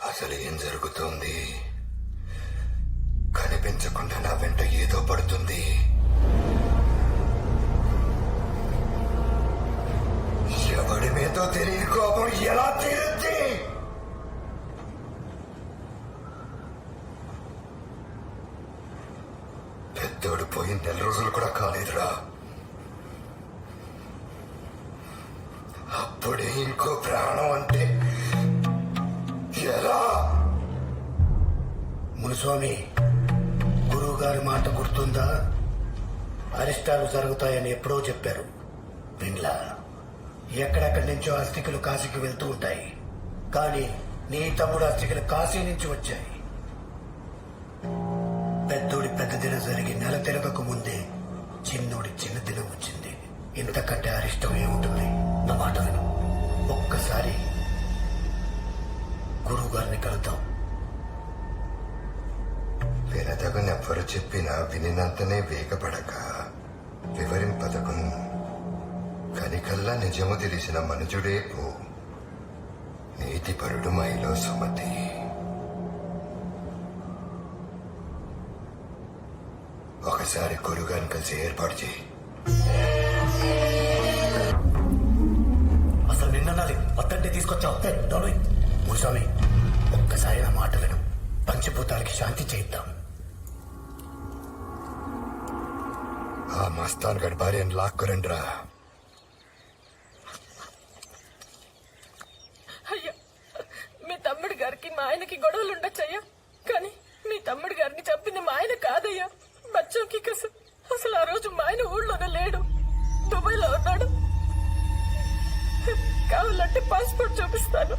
అసలు ఏం జరుగుతుంది? కనిపించకుండా నా వెంట ఏదో పడుతుంది. ఎవడి మీదో తెలియని కోపం ఎలా తీరుద్ది? పెద్దోడు పోయి 4 రోజులు కూడా కాలేదురా. అప్పుడే ఇంకో ప్రాణం అంటే ఎలా? మునుస్వామి, గురువు గారి మాట గుర్తుందా? అరిష్టాలు జరుగుతాయని ఎప్పుడో చెప్పారు. విన్లా? ఎక్కడెక్కడి నుంచో అస్థికలు కాశీకి వెళ్తూ ఉంటాయి, కానీ నీ తమ్ముడు అస్థికలు కాశీ నుంచి వచ్చాయి. పెద్దోడి పెద్ద దినం జరిగి నెల తిరగక ముందే చిన్నోడి చిన్న దినం వచ్చింది. ఇంతకంటే అరిష్టం ఏముంటుంది? నా మాట విను. ఒక్కసారి గురువు గారిని కలుద్దాం. వినదగనెవ్వరు చెప్పినా వినినంతనే వేగపడక వివరింపదగును. కనికల్లా నిజము తెలిసిన మనుజుడే పో. నీతిపరుడు మైలో సుమతి. ఒకసారి గురుగారిని కలిసి ఏర్పాటు చేయి. అసలు నిన్ననాలి అత్తంటే తీసుకొచ్చావు. భూస్వామి, ఒక్కసారి నా మాట విను. పంచభూతాలకి శాంతి చేయిద్దాం. ఆ మస్తాన్ గడి భార్యను లాక్కురండిరా. అయ్యా, మీ తమ్ముడి గారికి మా ఆయనకి గొడవలు ఉండొచ్చయ్యా, కానీ మీ తమ్ముడి గారిని చంపింది మా ఆయన కాదయ్యా, బచ్చోకి కసు. అసలు ఆ రోజు మా ఆయన ఊళ్ళోనే లేడు, దుబాయ్ లో ఉన్నాడు. కావాలంటే పాస్పోర్ట్ చూపిస్తాను.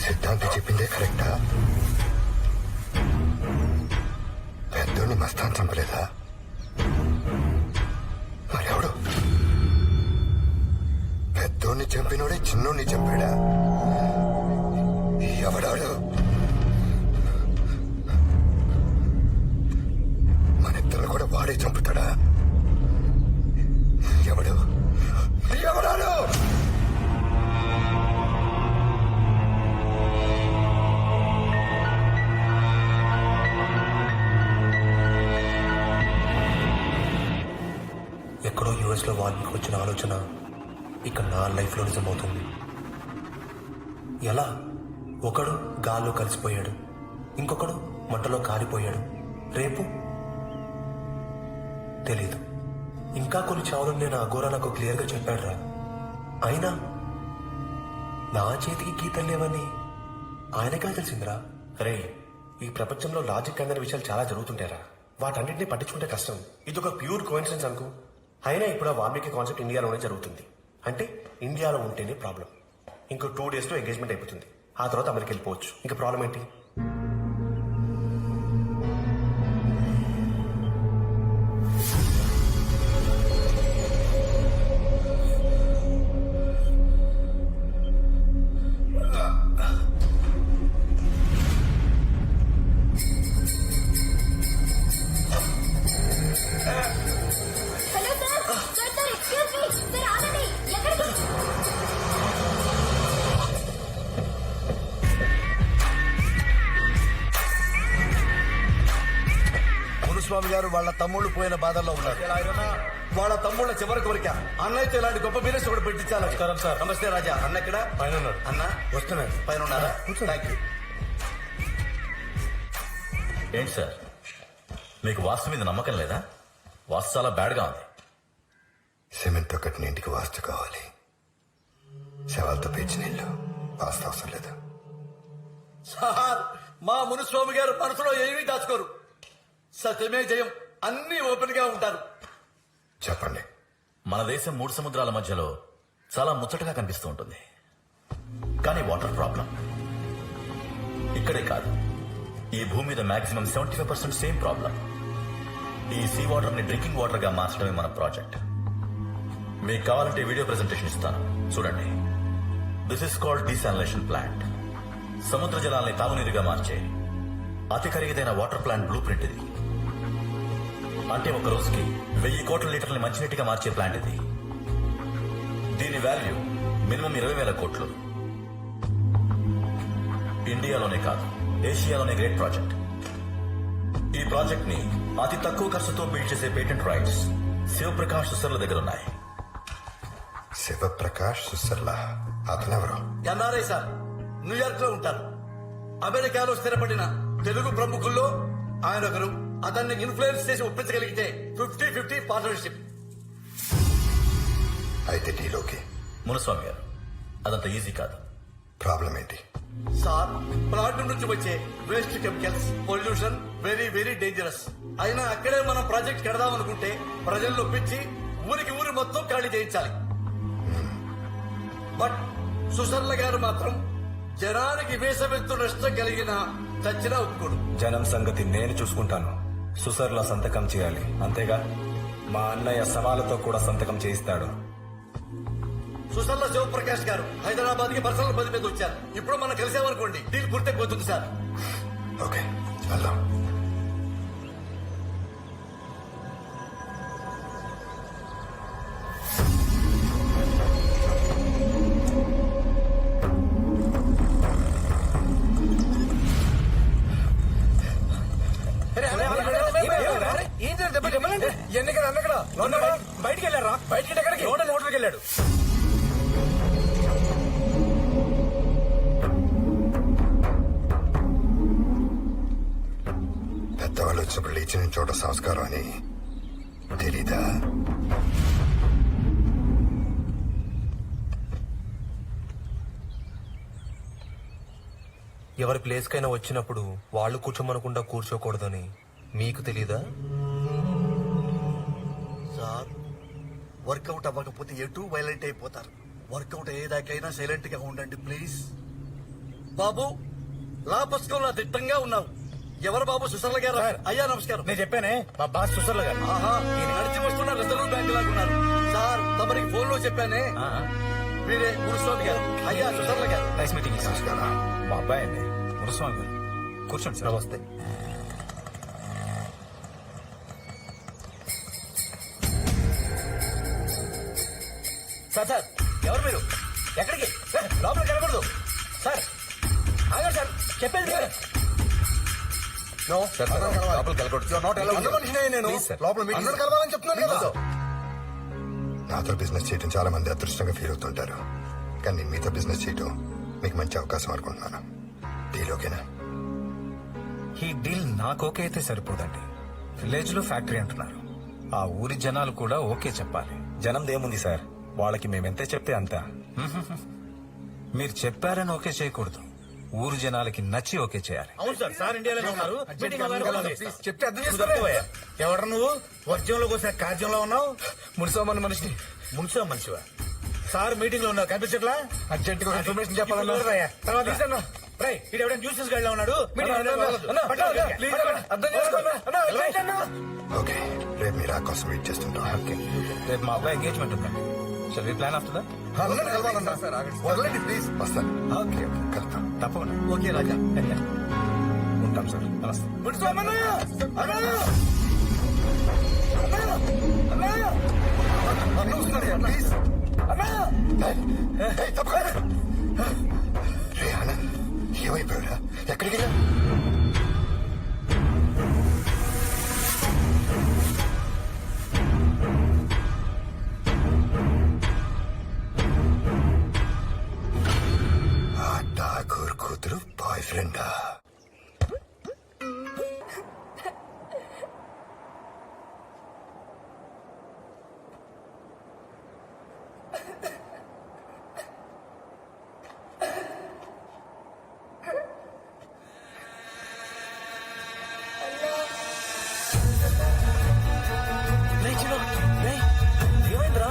సిద్ధాంతి చెప్పిందే కరెక్టా? పెద్దోడిని మస్తాన్ చంపలేదా? మరెవడు? పెద్దోడిని చంపినోడే చిన్నోడిని చంపాడా? ఎవడాడు? మనిద్దరు కూడా వాడే చంపుతాడా? ఎవడు? ఎవడాడు? ఎక్కడో యుఎస్ లో వాల్మీకి వచ్చిన ఆలోచన ఇక్కడ నా లైఫ్ లో నిజమవుతుంది. ఎలా? ఒకడు గాల్లో కలిసిపోయాడు, ఇంకొకడు మంటలో కాలిపోయాడు. రేపు తెలీదు. ఇంకా కొన్ని చావులను నేను అఘోరా నాకు క్లియర్ గా చెప్పాడురా. అయినా నా చేతికి గీతలు లేవని ఆయనకే తెలిసిందిరా. రే, ఈ ప్రపంచంలో లాజిక్ అనే విషయాలు చాలా జరుగుతుంటారా, వాటన్నింటినీ పట్టించుకుంటే కష్టం. ఇది ఒక ప్యూర్ కోఇన్సిడెన్స్ అనుకో. అయినా ఇప్పుడు ఆ వాల్మీకి కాన్సెప్ట్ ఇండియాలోనే జరుగుతుంది. అంటే ఇండియాలో ఉంటేనే ప్రాబ్లం. ఇంకో 2 days లో ఎంగేజ్మెంట్ అయిపోతుంది. ఆ తర్వాత అమెరికా వెళ్ళిపోవచ్చు. ఇంకా ప్రాబ్లం ఏంటి? స్వామి గారు వాళ్ళ తమ్ముళ్ళు పోయిన బాధల్లో ఉన్నారు. వాళ్ళ తమ్ముళ్ళ చివరి కోరిక అన్నయ్యతో ఇలాంటి గొప్ప బిజినెస్ కూడా పెట్టించాలి. సార్ నమస్తే రాజా. అన్న ఇక్కడ పైన ఉన్నాడు. అన్న వస్తున్నాడు. పైన ఉన్నారా? Thank you. ఏంటి సార్, మీకు వాస్తు మీద నమ్మకం లేదా? వాస్తు చాలా బ్యాడ్ గా ఉంది. సిమెంట్ ఒకటి ఇంటికి వాస్తు కావాలి. శవాలతో పేర్చిన ఇల్లు వాస్తు అవసరం లేదు. సార్, మా మునుస్వామి గారు మనసులో ఏమీ దాచుకోరు. సత్యమే జయం. అన్ని ఓపెన్ గా ఉంటారు. చెప్పండి. మన దేశం 3 సముద్రాల మధ్యలో చాలా ముచ్చటగా కనిపిస్తూ ఉంటుంది. కానీ వాటర్ ప్రాబ్లం ఇక్కడే కాదు, ఈ భూమి మీద మాక్సిమం 75% సేమ్ ప్రాబ్లం. ఈ సీ వాటర్ ని డ్రింకింగ్ వాటర్ గా మార్చడమే మన ప్రాజెక్ట్. మీకు కావాలంటే వీడియో ప్రెజెంటేషన్ ఇస్తాను, చూడండి. This is called desalination plant. సముద్ర జలాల్ని తాగునీరుగా మార్చే అతి ఖరీదైన వాటర్ ప్లాంట్ బ్లూ ప్రింట్ ఇది. అంటే ఒక రోజుకి 1000 కోట్ల లీటర్ల మంచినీటిగా మార్చే ప్లాంట్ ఇది. దీని వాల్యూ మినిమం 20,000 కోట్లు. ఇండియాలోనే కాదు, ఏషియాలోనే గ్రేట్ ప్రాజెక్ట్. ఈ ప్రాజెక్ట్ ని అతి తక్కువ ఖర్చుతో బిల్డ్ చేసే పేటెంట్ రైట్స్ శివప్రకాష్ సుసర్ల దగ్గర ఉన్నాయి. శివప్రకాష్ సుసర్లా అతనెవరు? ఎన్ఆర్ఐ సార్, న్యూయార్క్ లో ఉంటారు. అమెరికాలో స్థిరపడిన తెలుగు ప్రముఖుల్లో ఆయన ఒకరు. అతన్ని ఇన్ఫ్లుయెన్స్ చేసి ఒప్పించగలిగితే 50-50 పార్ట్నర్షిప్. అయితే డీలోకి. మునస్వామి గారు, అదంత ఈజీ కాదు. ప్రాబ్లం ఏంటి? సార్, ప్లాంట్ నుంచి వచ్చే waste chemicals, pollution very very dangerous. అయినా అక్కడే మనం ప్రాజెక్ట్ కడదాం అనుకుంటే ప్రజల్లో ఒప్పించి ఊరికి ఊరి మొత్తం ఖాళీ చేయించాలి. బట్ సుసర్ల గారు మాత్రం జనానికి వేసవెత్తు నష్టం కలిగిన చచ్చినా ఒప్పుకోడు. జనం సంగతి నేను చూసుకుంటాను. సుసర్ల సంతకం చేయాలి, అంతేగా? మా అన్నయ్య సవాలతో కూడా సంతకం చేయిస్తాడు. సుసర్ల శివప్రకాష్ గారు హైదరాబాద్ కి పర్సనల్ పని మీద వచ్చారు. ఇప్పుడు మనం కలిసామనుకోండి, డీల్ పూర్తయిపోతుంది సార్. ఓకే, వెళ్దాం. బయటికి వెళ్ళారా? బయటికి ఎక్కడికి? హోటల్కి వెళ్ళాడు. పెద్దవాళ్ళు వచ్చినప్పుడు లేచిన చోట సంస్కారం అని తెలీదా? ఎవరి ప్లేస్ కైనా వచ్చినప్పుడు వాళ్ళు కూర్చోమనకుండా కూర్చోకూడదని మీకు తెలీదా? సార్, వర్కౌట్ అవ్వకపోతే ఎటు వైలెంట్ అయిపోతారు. వర్కౌట్ అయ్యేదాకైనా సైలెంట్ గా ఉండండి ప్లీజ్. బాబు, లా పుస్తకంలో దిట్టంగా ఉన్నావు. ఎవరు బాబు? సుసర్ల గారు. అయ్యా నమస్కారం. నేను చెప్పానే, మా బాస్ సుసర్ల గారు. ఆహా, ఈయన నడిచి వస్తున్న రిజర్వ్ బ్యాంక్ లాగా ఉన్నారు. సార్, తమరికి ఫోన్ లో చెప్పానే, వీరే మునుస్వామి గారు. అయ్యా సుసర్ల గారు. Nice meeting. నమస్కారం. మా అబ్బాయి అండి మునుస్వామి గారు. కూర్చోండి సార్. నమస్తే. సార్ సార్, ఎవరు మీరు? ఎక్కడికి? లోపలికి వెళ్ళకూడదు సార్. ఆగారు సార్, చెప్పేది మీరే. నాతో బిజినెస్ చేయడం చాలా మంది అదృష్టంగా ఫీల్ అవుతుంటారు, కానీ నేను మీతో బిజినెస్ చేయడం మీకు మంచి అవకాశం అనుకుంటున్నాను. డీల్ ఓకేనా? ఈ డీల్ నాకు ఓకే అయితే సరిపోదండి. విలేజ్ లో ఫ్యాక్టరీ అంటున్నారు. ఆ ఊరి జనాలు కూడా ఓకే చెప్పాలి. జనందేముంది సార్, వాళ్ళకి మేమెంతే చెప్తే అంతా. మీరు చెప్పారని ఓకే చేయకూడదు, ఊరు జనాలకి నచ్చి ఓకే చేయాలి. అవును సార్, సార్ ఇండియాలో ఉన్నారు. చెప్తే అర్థం చేసుకోవాలి. ఎవరు నువ్వు? వర్జంలోకి వస్తే కార్యంలో ఉన్నావు. మున్సోమని మనిషి. మున్సోమ మనిషివా? సార్ మీటింగ్ లో ఉన్నావు, కనిపించట్లా? అర్జెంట్ గా ఇన్ఫర్మేషన్ చెప్పాలన్నా. తర్వాత ఇస్తాను. ఇది ఎవరైనా న్యూస్ గడిలో ఉన్నాడు. అర్థం చేసుకోండి. ఓకే, రేపు మీరు ఆ కోసం వెయిట్ చేస్తుంటాం. ఓకే, రేపు మా అబ్బాయి ఎంగేజ్మెంట్ ఉందండి. Shall we plan after that? వదలండి ప్లీజ్. వస్తాను. ఓకే, కలుద్దాం. తప్పకుండా. ఓకే రాజా. ఉంటాం సార్. నమస్తే. ప్లీజ్. రే ఆనంద్, ఏమైపోయారా? ఎక్కడికి వెళ్ళా? ఆ ఠాకూర్ కూతురు బాయ్ ఫ్రెండా? ఏమైందిరా?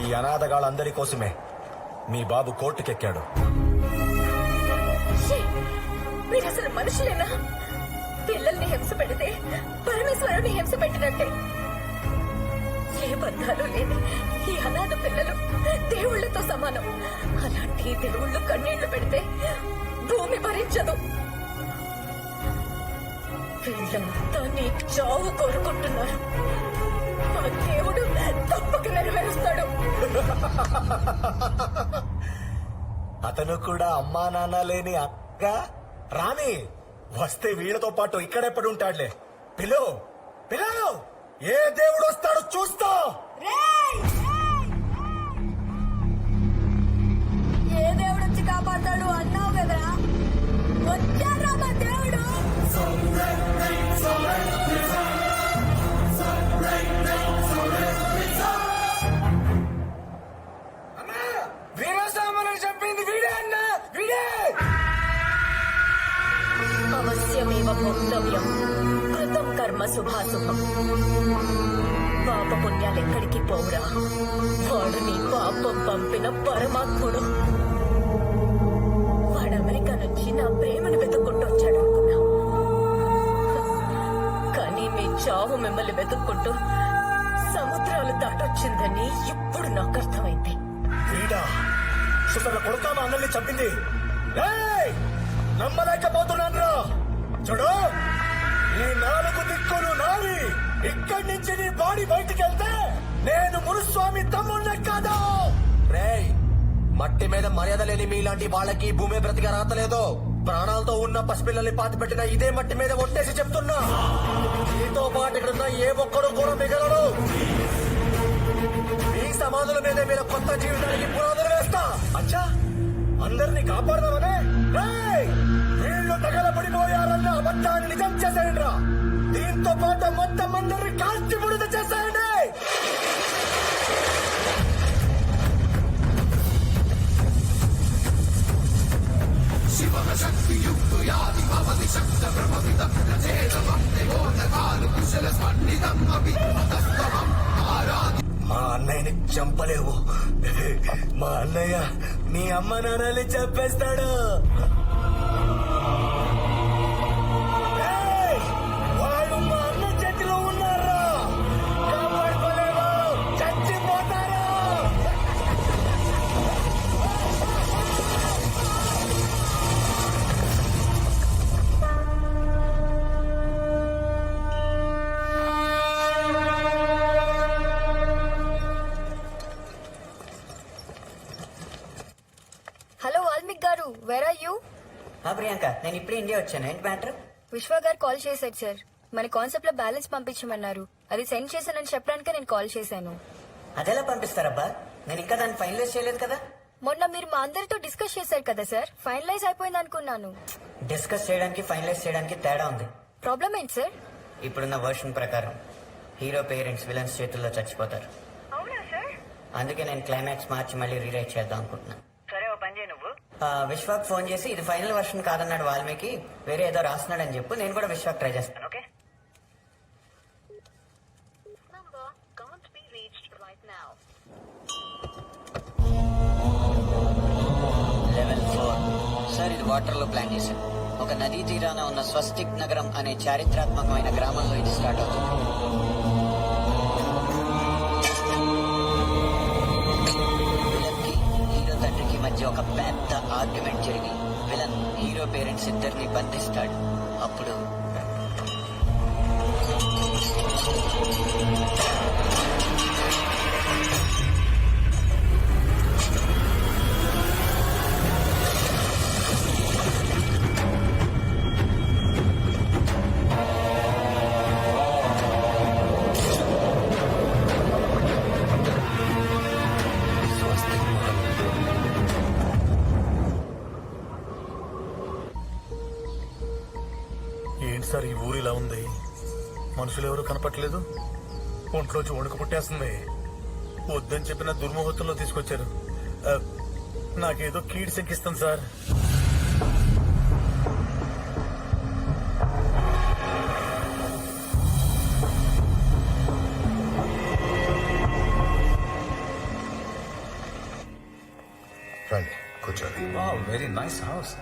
ఈ అనాథగాళ్ళందరి కోసమే మీ బాబు కోర్టుకెక్కాడు. మీరు అసలు మనుషులేనా? పిల్లల్ని హింస పెడితే పరమేశ్వరుని హింస పెట్టినట్టే. ఏ బంధాలు లేని ఈ అనాథ పిల్లలు దేవుళ్లతో సమానం. అలాంటి దేవుళ్ళు కన్నీళ్లు పెడితే భూమి భరించదు. వీళ్ళంతా నీ చావు కోరుకుంటున్నారు. ఆ దేవుడు తప్పక నెరవేరుస్తాడు. అతను కూడా అమ్మా నాన్న లేని అక్క రాని వస్తే వీళ్ళతో పాటు ఇక్కడెప్పుడు ఉంటాడులే. పిలు పిలు ఏ దేవుడు వస్తాడో చూస్తా. ఏ దేవుడు వచ్చి కాపాడతాడు అన్నావు కదరా, వచ్చారా మా దేవుడు. వీరస్వామి చెప్పింది వీడే అన్నా, వీడే. అవశ్యమేవ భోక్తవ్యం కృతం కర్మ శుభాశుభం. పాప పుణ్యాలు ఎక్కడికి పోవురా, వాడు నీ పాపం పంపిన పరమాత్ముడు. వాడు అమెరికా నుంచి నా ప్రేమను వెతుక్కుంటూ వచ్చాడు అనుకున్నా, కానీ మీ చావు మిమ్మల్ని వెతుక్కుంటూ సముద్రాలు దాటొచ్చిందని ఇప్పుడు నాకు అర్థమైంది. వీడా సుతల కొడుక మా అన్నల్ని చంపింది. నమ్మలేకపోతున్నాను. చూడు, ఈ 4 దిక్కులు నావి. ఇక్కడి నుంచి నీ బాడీ బయటికి వెళ్తే నేను మునుస్వామి తమ్ముళ్ళే కాదు. రేయ్, మట్టి మీద మర్యాద లేని మీలాంటి వాళ్ళకి భూమి బ్రతిగా రాతలేదు. ప్రాణాలతో ఉన్న పసిపిల్లల్ని పాతి పెట్టిన ఇదే మట్టి మీద ఒట్టేసి చెప్తున్నా, నీతో పాటు ఇక్కడున్న ఏ ఒక్కరు కూడా మిగలడు. ఈ సమాధుల మీద మీరు కొత్త జీవితానికి పునాదులు వేస్తా. అచ్చా, అందరినీ కాపాడదామనే. వీళ్ళు తగలబడిపోయారన్న అబద్ధాన్ని నిజం చేసేయండి రా. దీంతో పాటు మొత్తం అందరినీ కాల్చి బుడిద చేసేయండి. మా అన్నయ్యని చంపలేవు. మా అన్నయ్య మీ అమ్మ నాన్నని చంపేస్తాడు. వాళ్ళు మా అన్న చేతిలో ఉన్నారా, కాపాడుకోలేవు, చచ్చిపోతారు. హలో వాల్మీక్ గారు, వేర్ ఆర్ యూ? ప్రియాంక, నేను ఇప్పుడే ఇండియా వచ్చాను. ఏంటి మ్యాటర్? విశ్వ గారు కాల్ చేశారు సార్. మన కాన్సెప్ట్ లో బ్యాలెన్స్ పంపించమన్నారు. అది సెండ్ చేశానని చెప్పడానికే నేను కాల్ చేశాను. అదెలా పంపిస్తారబ్బా? నేను ఇంకా దాన్ని ఫైనలైజ్ చేయలేదు కదా. మొన్న మీరు మా అందరితో డిస్కస్ చేశారు కదా సార్, ఫైనలైజ్ అయిపోయింది అనుకున్నాను. డిస్కస్ చేయడానికి ఫైనలైజ్ చేయడానికి తేడా ఉంది. ప్రాబ్లం ఏంటి సార్? ఇప్పుడున్న వర్షన్ ప్రకారం హీరో పేరెంట్స్ విలన్స్ చేతుల్లో చచ్చిపోతారు. అవునా సార్? అందుకే నేను క్లైమాక్స్ మార్చి మళ్ళీ రీరైట్ చేద్దాం అనుకుంటున్నాను. సరే, ఓ పని చేయి నువ్వు. విశ్వాక్ ఫోన్ చేసి ఇది ఫైనల్ వర్షన్ కాదన్నాడు వాల్మీకి, వేరే ఏదో రాస్తున్నాడని చెప్పు. నేను కూడా విశ్వాక్ ట్రై చేస్తాను. ఓకే. లెవెల్ 4 సార్, ఇది వాటర్ లో ప్లాన్ చేశాను. ఒక నదీ తీరాన ఉన్న స్వస్తిక్ నగరం అనే చారిత్రాత్మకమైన గ్రామంలో ఇది స్టార్ట్ అవుతుంది. హీరో తండ్రికి మధ్య ఒక పెద్ద ఆర్గ్యుమెంట్ జరిగి విలన్ హీరో పేరెంట్స్ ఇద్దరిని బంధిస్తాడు. అప్పుడు ఏంటి సార్ ఈ ఊరు ఇలా ఉంది? మనుషులు ఎవరు కనపట్లేదు. ఒంట్లోంచి వణుకు పుట్టేస్తుంది. వద్దని చెప్పిన దుర్ముహూర్తంలో తీసుకొచ్చారు. నాకేదో కీడు శంకిస్తుంది సార్. కూర్చోండి. Very nice house.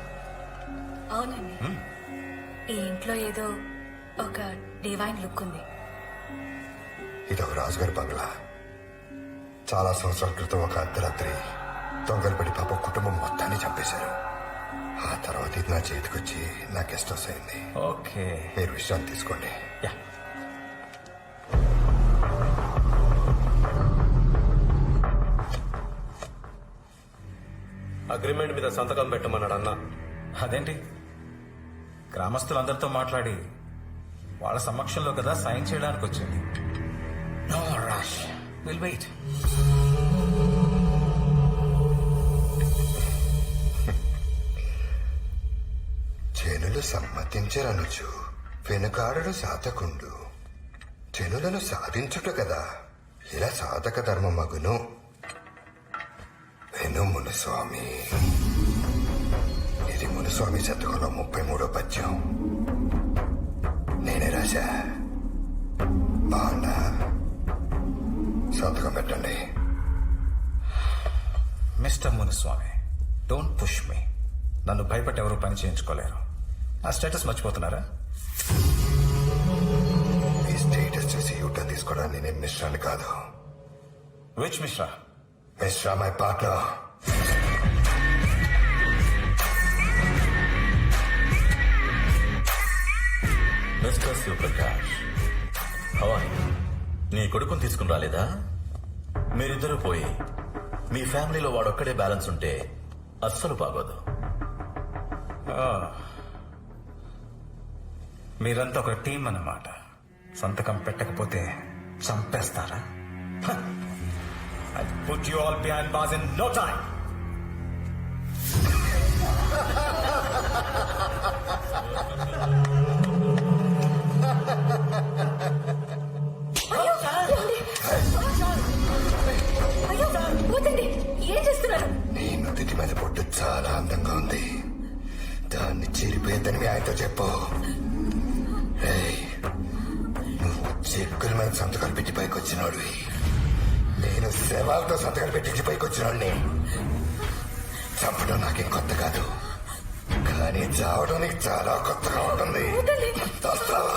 అవునండి, ఈ ఇంట్లో ఏదో ఒక డివైన్ లుక్ ఉంది. ఇదొక రాజుగారి బంగ్లా. చాలా సంవత్సరాల క్రితం ఒక అర్ధరాత్రి దొంగలు పడి పాప కుటుంబం మొత్తాన్ని చంపేశారు. ఆ తర్వాత ఇది నా చేతికొచ్చి నా గెస్ట్ హౌస్ అయింది. ఓకే, మీరు విశ్రాంతి తీసుకోండి. అగ్రిమెంట్ మీద సంతకం పెట్టమన్నాడు అన్న. అదేంటి, గ్రామస్తులందరితో మాట్లాడి వాళ్ళ సమక్షంలో కదా సైన్ చేయడానికి వచ్చింది. No rush, will wait. జనులు సమ్మతించరనుచు వెనుకాడడు సాధకుండు. జనులను సాధించుట కదా ఇలా సాధక ధర్మమగును. వెను మునుస్వామి. ఇది మునుస్వామి శతకంలో 33వ పద్యం. నేనే రాశా. బాగున్నా, సంతకం పెట్టండి. Mister Munuswamy, don't push me. నన్ను భయపెట్టి ఎవరు పని చేయించుకోలేరు. ఆ స్టేటస్ మర్చిపోతున్నారా? ఈ స్టేటస్ చూసి యూటర్న్ తీసుకోవడానికి నేను మిశ్రాన్ని కాదు. Which Mishra? Mishra my partner. Mister Shivprakash, Hawaii, నీ కొడుకుని తీసుకుని రాలేదా? మీరిద్దరూ పోయి మీ ఫ్యామిలీలో వాడొక్కడే బ్యాలెన్స్ ఉంటే అస్సలు బాగోదు. మీరంతా ఒక టీం అన్నమాట. సంతకం పెట్టకపోతే చంపేస్తారా? I'll put you all behind bars in no time. అయ్యో, వద్దండి, ఏం చేస్తున్నారు? నీ నుదిటి మీద పొట్టు చాలా అందంగా ఉంది. దాన్ని చిరిపోయేద్దని మీ ఆయనతో చెప్పు. రేయ్, నువ్వు చెక్కుల మీద సంతకాలు పెట్టి పైకి వచ్చినోడివి. నేను శవాలతో సంతకాలు పెట్టించి పైకి వచ్చినోడిని. చంపడం నాకేం కొత్త కాదు, కానీ చావడం నీకు చాలా కొత్తగా ఉంటుంది. వస్తావా?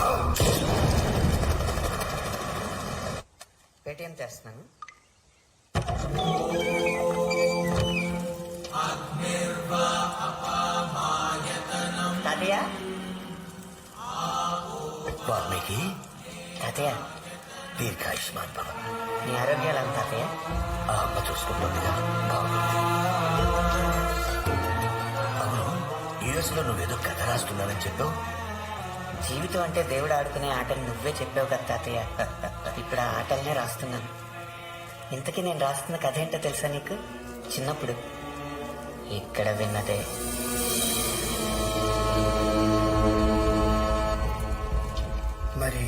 పేటిఎం చేస్తున్నాను. తాతయ్య, వాల్మీకి, తాతయ్య, దీర్ఘాయుష్మాన్ భవ. నీ ఆరోగ్యాలు అంత తాతయ్య? ఆ అమ్మ చూసుకుంటుందిగా. అవును, యుఎస్ లో నువ్వేదో కథ రాస్తున్నానని చెప్పావు. జీవితం అంటే దేవుడు ఆడుకునే ఆటలు నువ్వే చెప్పావు కదా తాతయ్య. ఇప్పుడు ఆ ఆటలనే రాస్తున్నాను. ఇంతకీ నేను రాస్తున్న కథ ఏంటో తెలుసా నీకు? చిన్నప్పుడు ఇక్కడ విన్నదే. మరి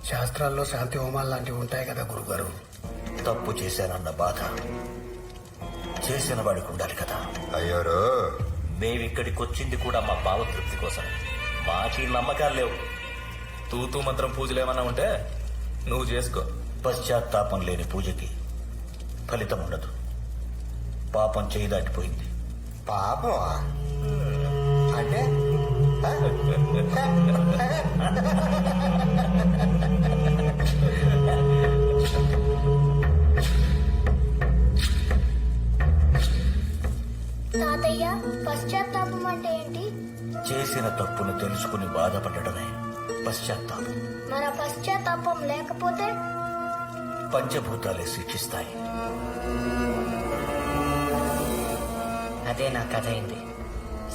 శాస్త్రాల్లో శాంతి హోమాలు లాంటివి ఉంటాయి కదా గురుగారు. తప్పు చేశానన్న బాధ చేసిన వాడికి ఉండాలి కదా. అయ్యోరు, మేమిక్కడికి వచ్చింది కూడా మా భావతృప్తి కోసం. మాకీ నమ్మకాలు లేవు. తూతూ మంత్రం పూజలు ఏమన్నా ఉంటే నువ్వు చేసుకో. పశ్చాత్తాపం లేని పూజకి ఫలితం ఉండదు. పాపం చేయి దాటిపోయింది. పాపం అంటే తాతయ్య, పశ్చాత్తాపం అంటే ఏంటి? చేసిన తప్పును తెలుసుకుని బాధపడటమే పశ్చాత్తాపం. మన పశ్చాత్తాపం లేకపోతే పంచభూతాలే శిక్షిస్తాయి. అదే నా కథ అయింది.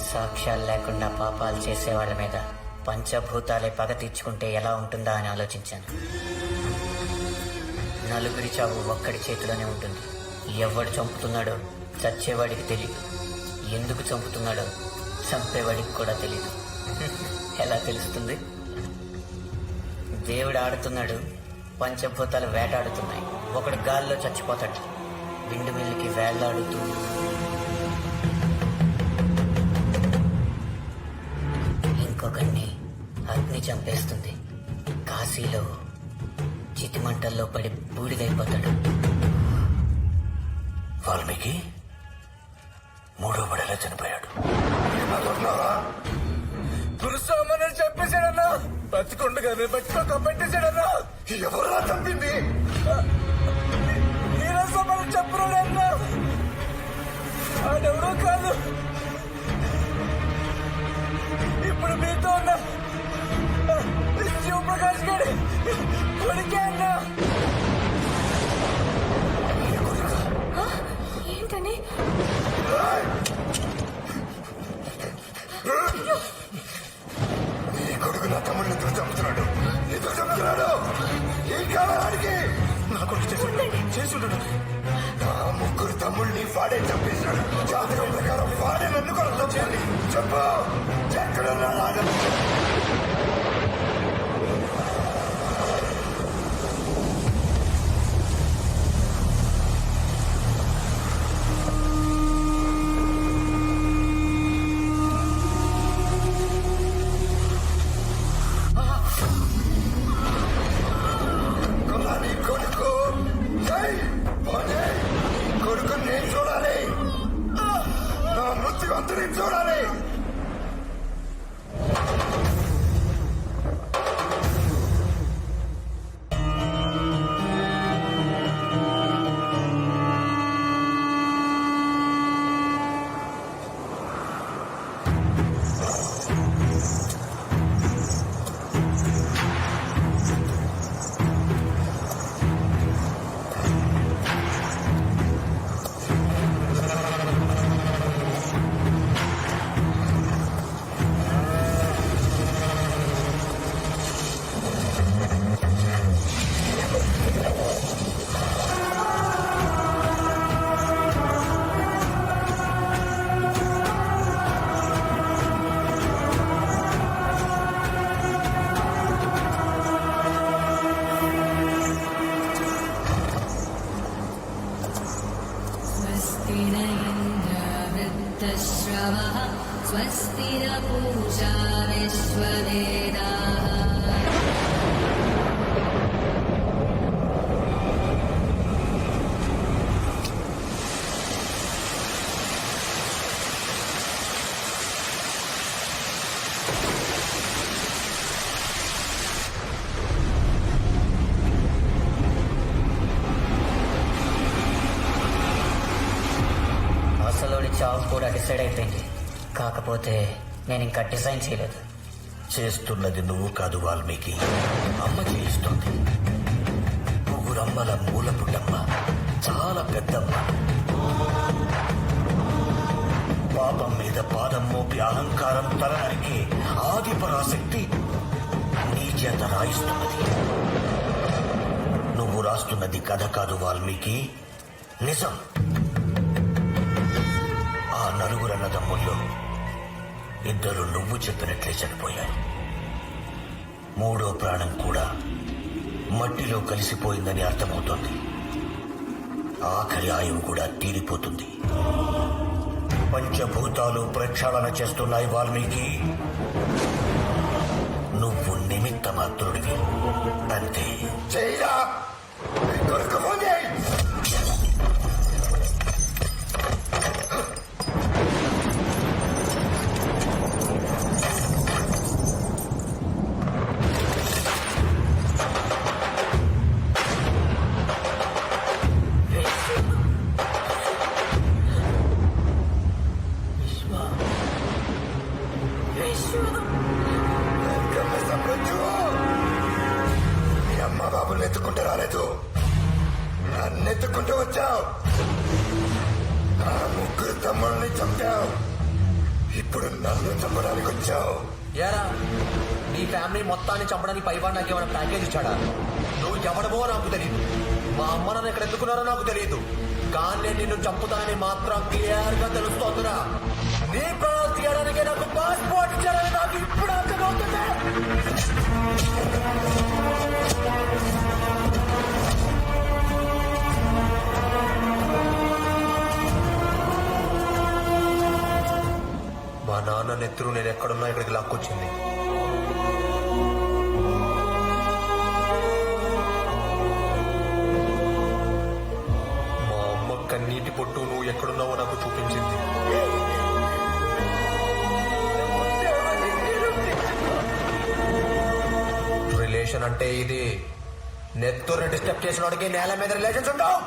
సాక్ష్యాలు లేకుండా పాపాలు చేసేవాళ్ళ మీద పంచభూతాలే పగ తీర్చుకుంటే ఎలా ఉంటుందా అని ఆలోచించాను. నలుగురి చావు ఒక్కడి చేతిలోనే ఉంటుంది. ఎవడు చంపుతున్నాడో చచ్చేవాడికి తెలియదు. ఎందుకు చంపుతున్నాడో చంపేవాడికి కూడా తెలియదు. ఎలా తెలుస్తుంది? దేవుడు ఆడుతున్నాడు, పంచభూతాలు వేటాడుతున్నాయి. ఒకడు గాల్లో చచ్చిపోతాడు, విండు మిల్లుకి వేళ్లాడుతూ. ఇంకొకడిని అగ్ని చంపేస్తుంది. కాశీలో చితిమంటల్లో పడి బూడిదైపోతాడు. వాల్మీకి, మూడో పడేలా చనిపోయాడు. గురుస్వామి చెప్పేశాడన్నా, బతికుండగానే బతికొక పెట్టేశాడన్నా. ఎవరా చంపింది? వీరస్వామి చెప్పలేదన్నా, ఆడెవరో కాదు. ఇప్పుడు మీతో ఉన్న శివప్రకాష్ గారి కొడుకే అన్నా. ఏంటని నీ కొడుకు నా తమ్ముడిని ఎదురు చంపుతున్నాడు. ఎదురు చంపుతున్నాడు. ఏం కావాలాడికి? నా కొడుకు చేసుంటాడు. నా ముగ్గురు తమ్ముడిని వాడే చంపేశాడు. జాతకం ప్రకారం వాడే నన్ను కూడా చంపాలి. చెప్పు, ఎక్కడున్నా రాజా? చూడాలి. స్వస్తి పూజా విశ్వవేదా. అసలోని చావు కూడా డిసైడ్ అయిపోయింది. కాకపోతే నేను ఇంకా డిజైన్ చేయలేదు. చేస్తున్నది నువ్వు కాదు వాల్మీకి, అమ్మ చేయిస్తుంది. ముగ్గురమ్మల మూల పుట్టమ్మ, చాలా పెద్దమ్మ. పాపం మీద పాదం మోపి అహంకారం తలనరికి ఆది పరాశక్తి నీ చేత రాయిస్తున్నది. నువ్వు రాస్తున్నది కథ కాదు వాల్మీకి, నిజం. ఆ నలుగురన్నదమ్ముల్లో ఇద్దరు నువ్వు చెప్పినట్లే చనిపోయారు. మూడో ప్రాణం కూడా మట్టిలో కలిసిపోయిందని అర్థమవుతోంది. ఆఖరి ఆయువు కూడా తీరిపోతుంది. పంచభూతాలు ప్రక్షాళన చేస్తున్నాయి వాల్మీకి. నువ్వు నిమిత్త మాత్రుడివి అంతే. చెయ్యా ఎత్తుకుంటూ రాలేదు, నన్ను ఎత్తుకుంటూ వచ్చావు. నా ముగ్గురు తమ్ముళ్ళని చంపావు, ఇప్పుడు నన్ను చంపడానికి వచ్చావు. ఏరా, నీ ఫ్యామిలీ మొత్తాన్ని చంపడానికి పైవాడు నాకు ఏమైనా ప్యాకేజ్ ఇచ్చాడా? నువ్వు ఎవడమో నాకు తెలియదు, మా అమ్మ నన్ను ఎక్కడ ఎత్తుకున్నారో నాకు తెలియదు. కానీ నేను నిన్ను చంపుతానని మాత్రం క్లియర్ గా తెలుస్తోందిరా. నీ ప్రాణాలు తీయడానికి నాకు పాస్పోర్ట్ ఇచ్చారని నాకు ఇప్పుడు అర్థమవుతుంది. మా నాన్న నెత్తురు నేను ఎక్కడున్నా ఇక్కడికి లాక్కొచ్చింది. మా అమ్మ కన్నీటి పొట్టు నువ్వు ఎక్కడున్నావో నాకు చూపించింది. అంటే ఇది నెత్తుర్ని డిస్టర్బ్ చేసిన వాడికి నేల మీద రిలేషన్స్ ఉండవు.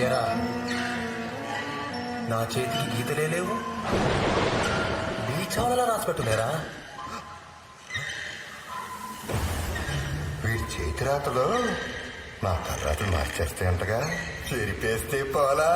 ఎరా నా చేతికి గీతలే లేవు, బీచాలలో రాసిపెట్టులేరా? వీడి చేతి రాతలో నా కర్రాటలు మార్చేస్తే అంటగా చెరిపేస్తే పోలా.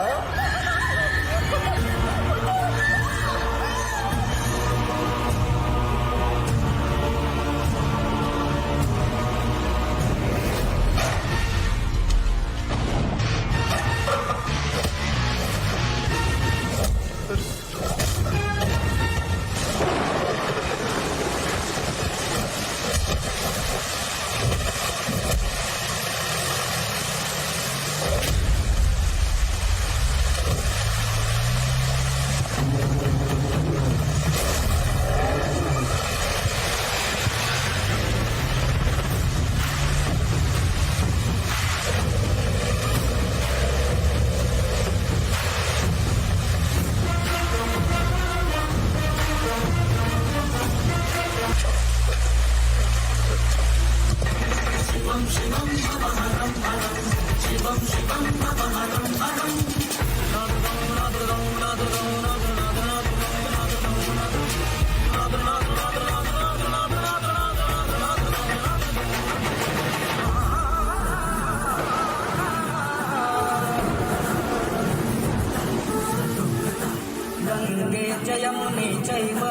గంగే జయముని చైవ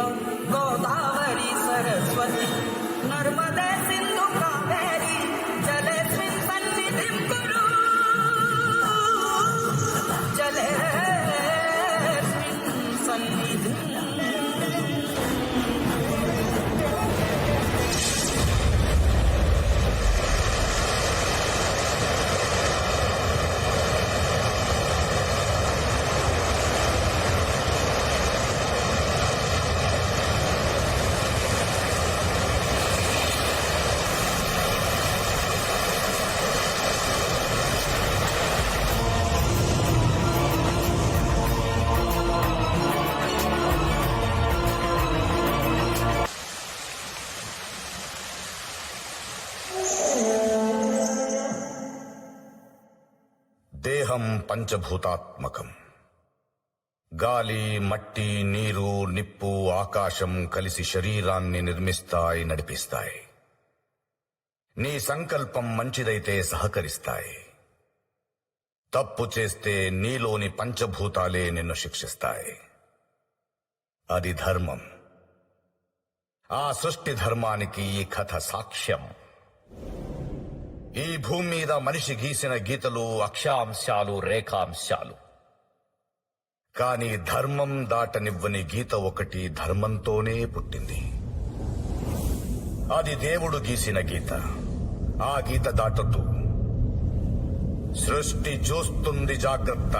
గోదావరి సరస్వతి నర్మదే సింధు కావేరి జలేస్మిన్ సన్నిధిం కురు జలేస్మిన్ సన్నిధిం. దేహం పంచభూతాత్మకం. గాలి, మట్టి, నీరు, నిప్పు, ఆకాశం కలిసి శరీరాన్ని నిర్మిస్తాయి, నడిపిస్తాయి. నీ సంకల్పం మంచిదైతే సహకరిస్తాయి. తప్పు చేస్తే నీలోని పంచభూతాలే నిన్ను శిక్షిస్తాయి. అది ధర్మం. ఆ సృష్టి ధర్మానికి ఈ కథ సాక్ష్యం. ఈ భూమి మీద మనిషి గీసిన గీతలు అక్షాంశాలు, రేఖాంశాలు. కాని ధర్మం దాటనివ్వని గీత ఒకటి ధర్మంతోనే పుట్టింది. అది దేవుడు గీసిన గీత. ఆ గీత దాటొద్దు. సృష్టి చూస్తుంది, జాగ్రత్త.